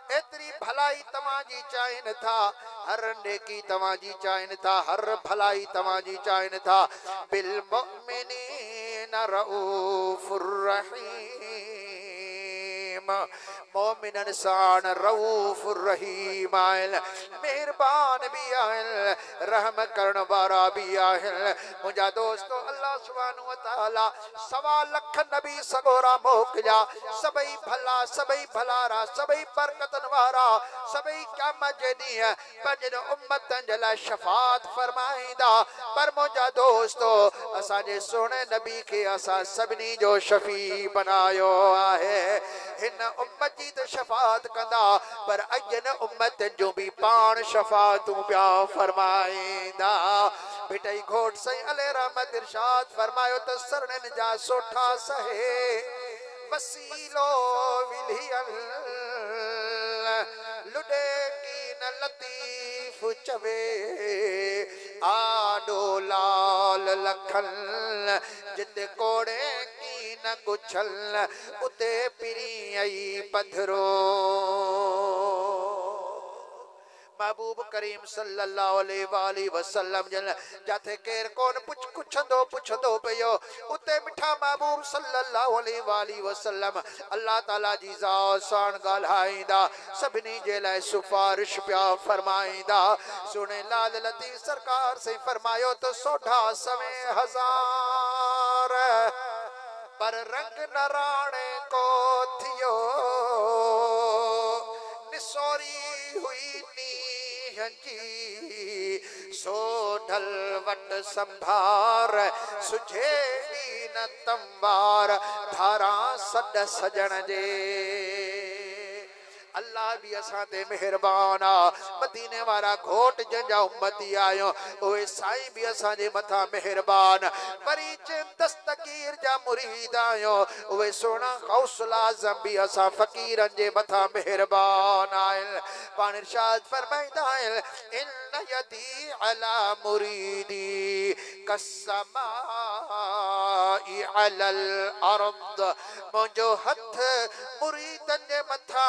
एतरी भलाई तव्हांजी चाहिनि था, हर नेकी तव्हांजी चाहिनि था, हर भलाई तव्हांजी चाहिनि था। बिल मुमिनीन रऊफुर रहीम, मोमिनन सां रऊफुर रहीम आहिनि, मेहरबान भी आहिनि, रहम करण वारा भी आहिनि। मुंहिंजा दोस्तो अल्लाह सुब्हानहू व तआला 1.25 लख नबी सगोरा मोकिलिया, सभई भला, सभई भलारा, सभई बरकतन वारा, सभई क़यामत जे ॾींहुं पंहिंजनि उम्मतनि जे लाइ शफ़ाअत फरमाईंदा। पर मुंहिंजा दोस्तो असांजे सोने नबी खे असां सभिनी जो शफ़ी बनायो आहे। हिन उम्मत जी त शफ़ाअत कंदा, पर अॼु उम्मत जो भी पाण शफ़ाअतूं पिया फरमाईंदा। भिटई घोट सही अले रहमत इरशाद फरमायो त सरननि जा सोठा सहे वसीलो विलियल लुडे की न लतीफ चवे आडो लाल लखल जिते कोड़े की न कुछल उते पिरी आई पधरो। महबूब करीम सल्लल्लाहु अलैहि वसल्लम जन जाते केर कोन पुछंदो पियो, उते मिठा महबूब सल्लल्लाहु अलैहि वसल्लम अल्लाह ताला जी ज़ात सां ॻाल्हाईंदा, सभिनी जे लाइ सिफारिश पिया फरमाईंदा। सुने लाल लतीफ़ सरकार से फरमायो तो 1.25 पर रंग नराणे को थियो निसोरी हुई जी सो ढल वट संभार सुझे न तंवार धारा सड सजण जे। अल्लाह भी असां ते मेहरबान आ। मदीने वारा घोट जंहिंजा उम्मती आयो उहे साईं भी असां जे मथां मेहरबान। वरी दस्तगीर दस्तगीर जा मुरीद आयो वे सोना गौसुल आज़म भी असा फकीरन जे मथा मेहरबान आयल पान इरशाद फरमाइंदा आयल इन यदी अला मुरीदी कस्समाई अलल अर्द मुंहिंजो हथ मुरीदन जे मथा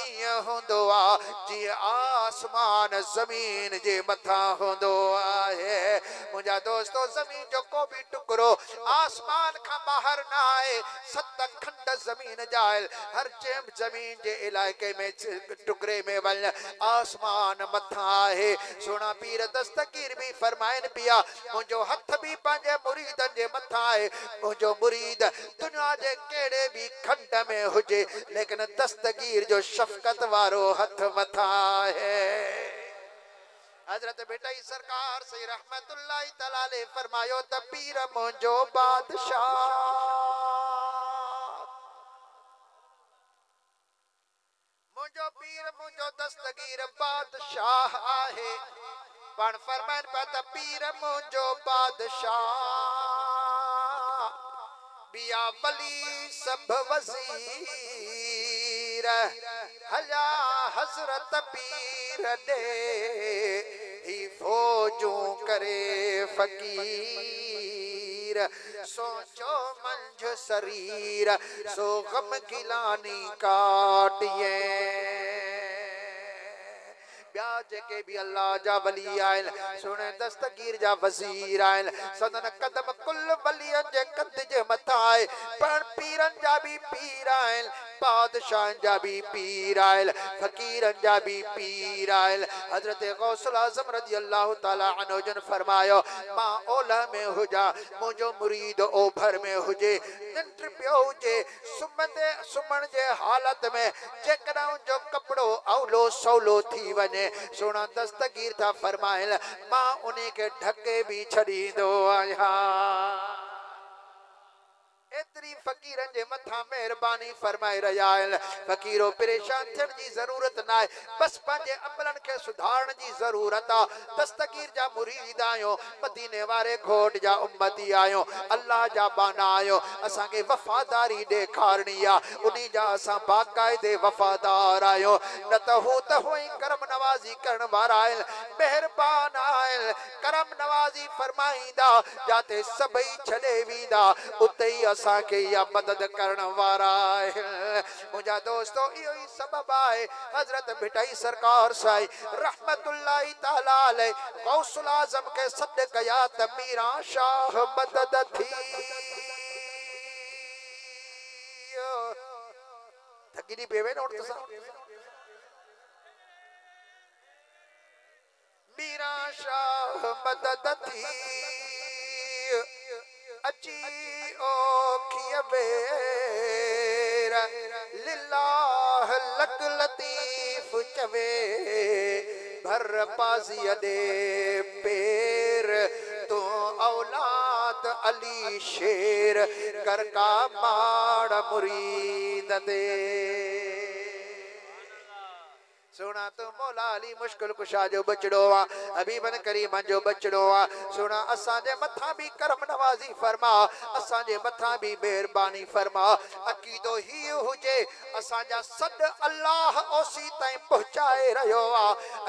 ईअं हूंदो आहे जीअं आसमान ज़मीन जे मथा हूंदो आहे मुंहिंजा दोस्तो ज़मीन जो को बि टुकड़ो आसमान खां ॿाहिरि न आहे 7 खंड ज़मीन जा हर ज़मीन जे इलाइक़े में टुकड़े में वञ आसमान मथा आहे सोना पीर दस्तगीर भी फरमाइन पिया मुंहिंजो हथ भी पंहिंजे मुरीदन जे मथा आहे मुंहिंजो मुरीद दुनिया जे कहिड़े भी खंड में हुजे लेकिन दस्तगीर जो शफ़क़त वारो हथ मथा आहे हजरत बेटा सरकार सही रहमतुल्लाह तआला अलैह फरमायो त पीर मुंहिंजो बादशाह मुंहिंजो पीर मुंहिंजो दस्तगीर बादशाह आहे पण फरमान पिया त पीर मुंहिंजो बादशाह बिया वली सब वज़ीर हला हज़रत पीर दे ही फौजूं करे फकीर सोचो मंझ शरीर सो गम गिलानी काटिए के भी अल्लाह जा वली आयल सुने दस्तगीर जा वजीर आयल सदन कदम कुल वलियन जे कद जे मथा आए पर पीरन जा भी पीर आयल बादशाह जा भी पीर आयल फकीरन जा भी पीर आयल हजरत गौसुल आज़म रज़ी अल्लाह ताला अन्हु जन फरमायो मां ओला में हुजा मुझो मुरीद ओभर में हुजे निंड पियो हुजे सुमन जे हालत में जेकॾहिं जो कपड़ो अवलो सवलो थी वञे सोना दस्तगीर था फरमाइल मां उन्हें के ढके भी छड़ींदो आहियां एतरी फकीरन जे मथा मेहरबानी फरमाए रहा है फकीरो परेशान थियण जी जरूरत ना है बस पंहिंजे अमलन के सुधारण जी जरूरत आ दस्तगीर जा मुरीद आयो मदीने वारे घोट जा उम्मती आयो अल्लाह जा बाना आयो असा के वफादारी ॾेखारणी आ उन्हीं जा असा बाकायदे वफादार आयो न त हो करम नवाजी करण वारा आयल मेहरबान आयल करम नवाजी फरमाईंदा जाते सबई छॾे वींदा उते ही असा के या मदद करण वारा है मुझा दोस्तों इहो ही सबब है हजरत भिटाई सरकार साई रहमतुल्लाह ताला अलैह गौसुल आज़म के सद कया त मीरा शाह मदद थी थकिनी बेवे नोट तो मीरा शाह मदद थी अची ओ खियबेर लिल्लाह लक लतीफ चवे भर पाजी दे पेर तो औलाद अली शेर कर का माड़ मुरीद दे सोना तो मौला अली मुश्किल कुशा जो बचड़ो आ हबीबन करीम जो बचड़ो आ सोना असा जे मथा भी करम नवाजी फरमा असा जे मथा भी मेहरबानी फरमा अकीदो ही हुजे असा जा सद अल्लाह ओसी ताई पहुंचाए रयो आ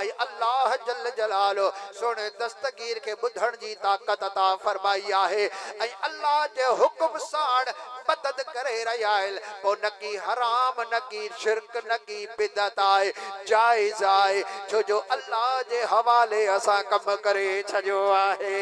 ऐ अल्लाह जल जलालो सोने दस्तगीर के बुधण जी ताकत अता फरमाई आहे ऐ अल्लाह जे हुक्म साण मदद करे रहा है वो न की हराम न की शिरक न की बिदत आए जायज आए छो जो अल्लाह जे हवाले असा कम करे छजो आहे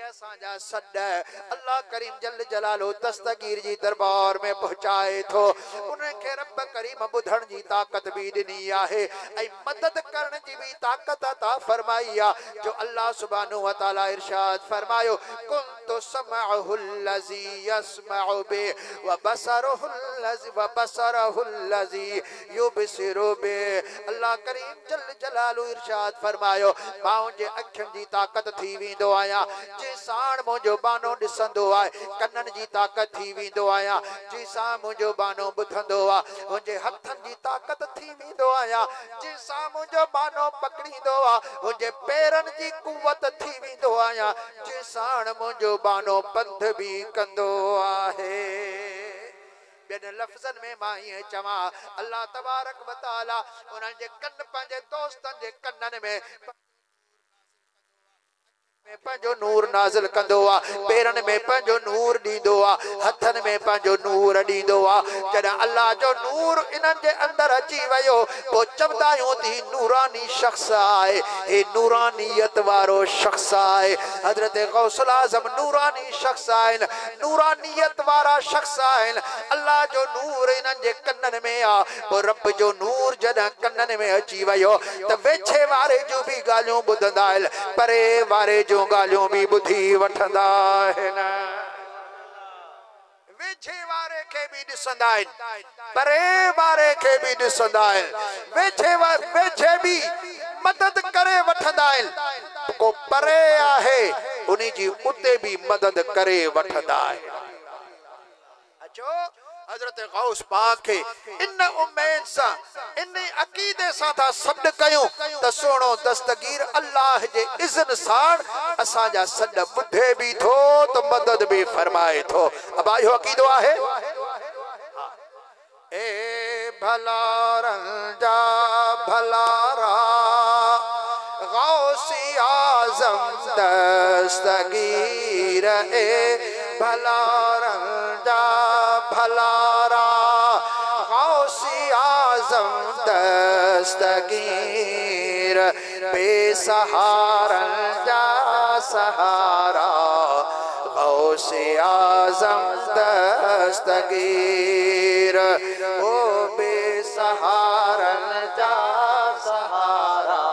सद अल्लाह करीम जल जलालो दस्तगीर जी दरबार में पहुंचाए थो उनके रब करीम बुधण जी ताकत भी दिनी आहे ऐ मदद करण जी भी ताकत अता फरमाई आ जो अल्लाह सुब्हानहु व तआला इरशाद फरमायो कुंतु समअहुल लज़ी यसमअु बि व बसरुहुल लज़ी व बसरहुल लज़ी युबसिरु बि। अल्लाह करीम जल जलालु इरशाद फरमायो मां जे अखियुनि जी ताक़त थी वेंदो आहियां जे साण मुंहिंजो बानो ॾिसंदो आहे कननि जी ताक़त थी वेंदो आहियां जे सां मुंहिंजो बानो ॿुधंदो आहे मुंहिंजे हथनि जी ताक़त थी वेंदो आहियां जे सां मुंहिंजो बानो पकड़ींदो आहे मुंहिंजे पेरनि जी कुवत थी वेंदो आहियां जे साण मुंहिंजो बानो पंध बि कंदो आहे। ॿियनि लफ़्ज़नि में मां ईअं चवां अल्लाह तबारक व तआला उन्हनि जे कन पंहिंजे दोस्तनि जे कननि में पंहिंजो नूर नाज़िल कंदो आहे पेरनि में पंहिंजो नूर ॾींदो आहे हथनि में पंहिंजो नूर ॾींदो आहे जॾहिं अल्लाह जो नूर इन्हनि जे अंदरि अची वियो पोइ चवंदा आहियूं त नूरानी शख़्स आहे हे नूरानियत वारो शख़्स आहे हज़रत गौसुल आज़म नूरानी शख़्स आहिनि नूरानियत वारा शख़्स आहिनि अल्लाह जो नूर इन्हनि जे कननि में आहे पोइ रब जो नूर जॾहिं कननि में अची वियो त वेझे वारे जूं बि ॻाल्हियूं ॿुधंदा आहिनि परे वारे जूं ॻाल्हियूं बि ॿुधी वठंदा आहिनि वेझे वारे खे बि ॾिसंदा आहिनि परे वारे खे बि ॾिसंदा आहिनि वेझे बि मदद करे वठंदा आहिनि को परे आहे उन जी उते बि मदद करे वठंदा आहिनि। अचो हज़रत गौस पाक खे इन उम्मीद सां इन अक़ीदे सां था सॾु कयूं त सोणो दस्तगीर अल्लाह जे इज़्न सां असांजा सॾ ॿुधे बि थो त मदद बि फरमाए थो। अब इहो अक़ीदो आहे ए भलारन जा भलारा गौसी आज़म दस्तगीर ए भलारन जा भलारा गौसी आज़म दस्तगीर बेसहारन जा सहारा गौसी आज़म दस्तगीर ओ बेसहारन जा सहारा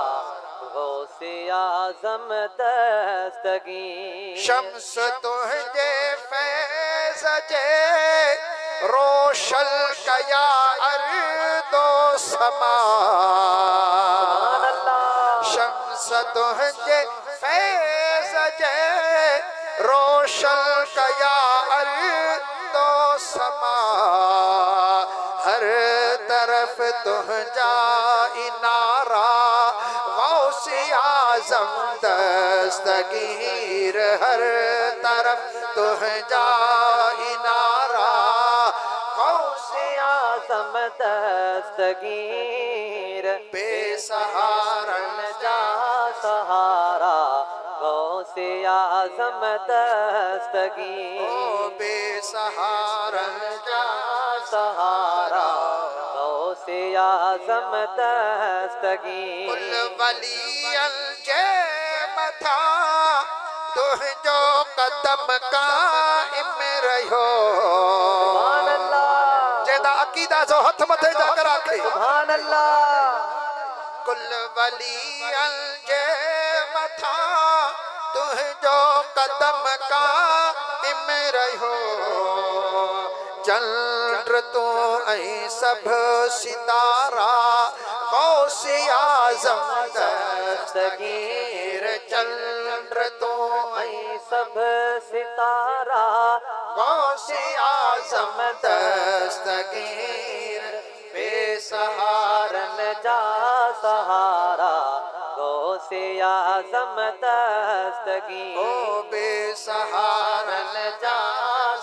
गौसे आज़म दस्तगीर शम्स तुझे फैज़ जे रोशन कया अर्दो समा शम्स तुझे फैज़ जे रोशन कया अर्दो समा हर तरफ तुझा इनारा गौसी आज़म दस्तगीर हर तरफ तुझा इनारा गौसी आज़म दस्तगीर बेसहारन जा सहारा गौसे आज़म दस्तगीर ओ बेसहारन जा सहारा गौसे आज़म दस्तगीर कुल वलियन जे मथा तुझो कदम काइम रहियो जेदा अकीदा जो हथ मथे जाकर आखे सुभान अल्लाह कुल वलियन जे मथा तुझो कदम काइम रहियो चंद्र तो ऐं सब सितारा गौसी आज़म दस्तगीर चंद्र तो ऐं सब सितारा गौसी आज़म दस्तगीर बेसहारन जा सहारा गौसे आज़म दस्तगीर ओ बेसहारन जा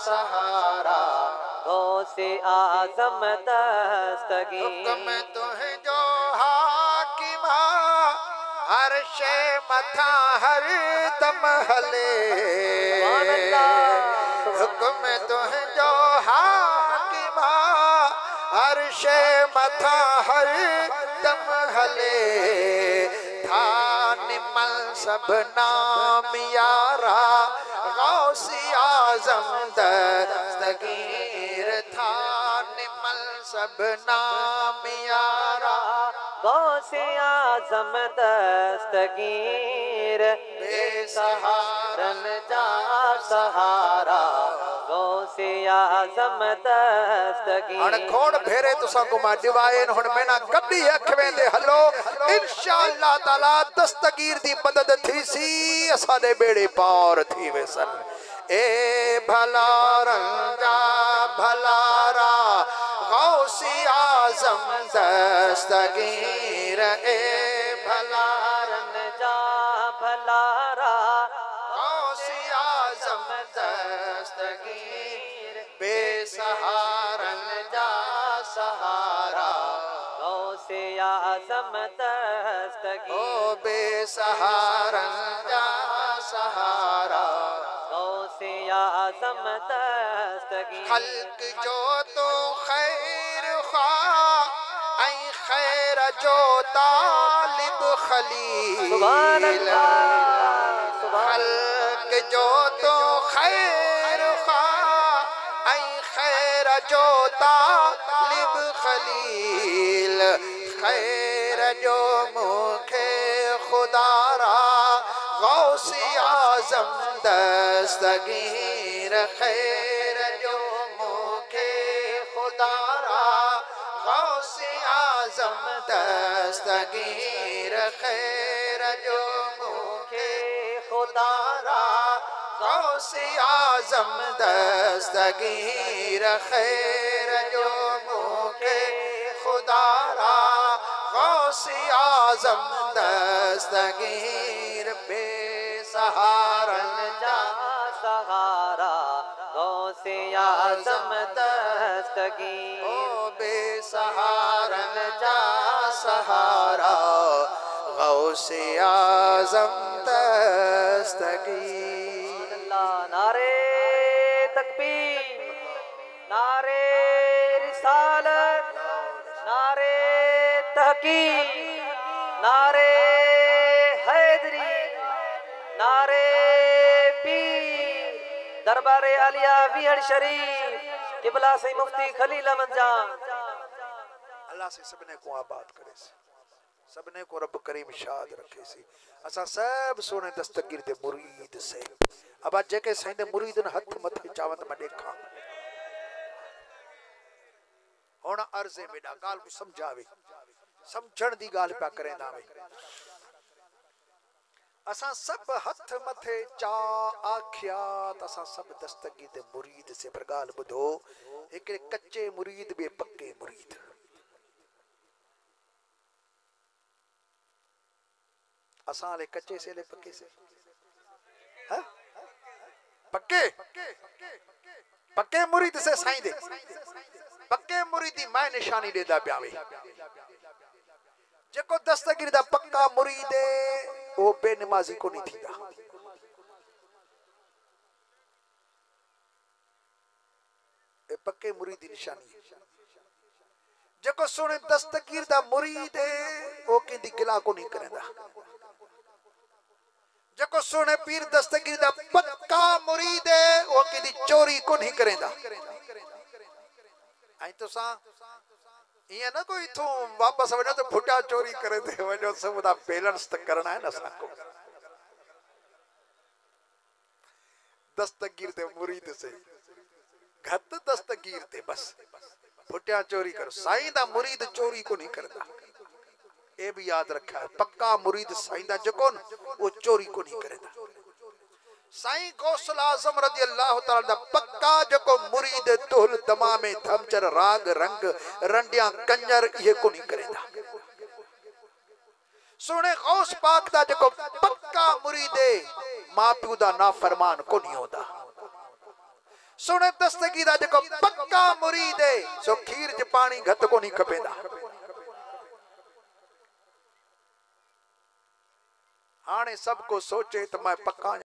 सहारा गौसे आज़म दस्तगीर हुक्म तुझो हाकिमा हर शे मथा हर दम हले हुक्म तुझो हाकिमा हर शे मथा हर दम हले था निमल सब नाम यारा गौसी आज़म दस्तगीर था निमल सब नाम यारा गौसे आज़म दस्तगीर बेसहारन जा सहारा गौसे गौसे आजम दस्तगीर। अण खोड़ भेरे तुसा गुमा दिवाएन हुन मैना कभी अख वेंदे हलो इंशाअल्लाह ताला दस्तगीर दी मदद थी सी असादे बेड़े पार थी वेसन। ए भला रंगा भलारा गौसे आजम दस्तगीर। ए भला जा भलारा गौसे आजम दस्तगीर। बेसहारन जा सहारा गौसे आजम दस्तगीर। ओ बेसहारन जा सहारा गौसे आजम दस्तगीर। खल्क जो तो खैर खा ऐ खैर जो तालिब खलील। सुभान अल्लाह सुभान खल्क जो तो खैर खा ऐ खैर जो तालिब खलील। खैर जो मुखे खुदारा गौसे आजम दस्तगीर। खैर जो मुखे खुदारा गौसे आजम दस्तगीर। खैर जो मुखे खुदारा गौसे आजम दस्तगीर। खैर जो मुखे खुदारा गौसे आजम दस्तगीर। बेसहारन जा सहारा गौसे आजम दस्तगीर। ओ बेसहारन जा सहारा गौसे आजम दस्तगीर। अल्लाह नारे तकबीर नारे रिसालत नारे तहकीक नारे हैदरी नारे पीर दरबारे आलिया विहड़ शरीफ किबला से मुफ्ती खलील अहमद जान। अल्लाह से सबने को आबाद करे सी सबने को रब करीम शाद रखे सी। असा सब सोने दस्तगीर दे मुरीद से अब आज जेके साईं दे मुरीद न हथ मथे चावत में देखा हुन अर्ज़े में दा गाल को समझावे समझण दी गाल पा करेंदा वे। असा सब हथ मथे चा आख्या असा सब दस्तगीर दे मुरीद से पर गाल बुधो एक कच्चे मुरीद बे पक्के मुरीद। असा ले कच्चे से ले पक्के से हाँ? पक्के पक्के मुरीद से साईं दे पक्के मुरीदी मैं निशानी देदा प्यावे। जेको दस्तगीर दा पक्का मुरीद है वो बेनमाजी को नहीं थीदा। ए पक्के मुरीदी निशानी है। जेको सुने दस्तगीर दा मुरीद है वो किंदी गिला को नहीं करेंदा। जेको सुने पीर दस्तगीर दा पक्का मुरीद है वो किंदी चोरी को नहीं करेंदा। आई तो सा ये ना कोई तो वापस वजो तो फुटा चोरी करे थे वजो सब दा बैलेंस तक करना है ना साको। दस्तगीर दे मुरीद से घत दस्तगीर ते बस फुटिया चोरी करो। साईं दा मुरीद चोरी को नहीं करता। ए भी याद रखा है पक्का मुरीद साईं दा जको वो चोरी को नहीं करता। साईं गौसल आजम रजी अल्लाह ताला दा पक्का जको मुरीद तोल तमामे थमचर राग रंग रंडिया कंजर ये को नहीं करेंदा। सोने गौस पाक दा जको पक्का मुरीद है मां प्यो दा नाफरमान को नहीं होता। सोने दस्तगीर दा जको पक्का मुरीद है सो खीर च पानी घट को नहीं खपेंदा। हाने सबको सोचे तो मैं पक्का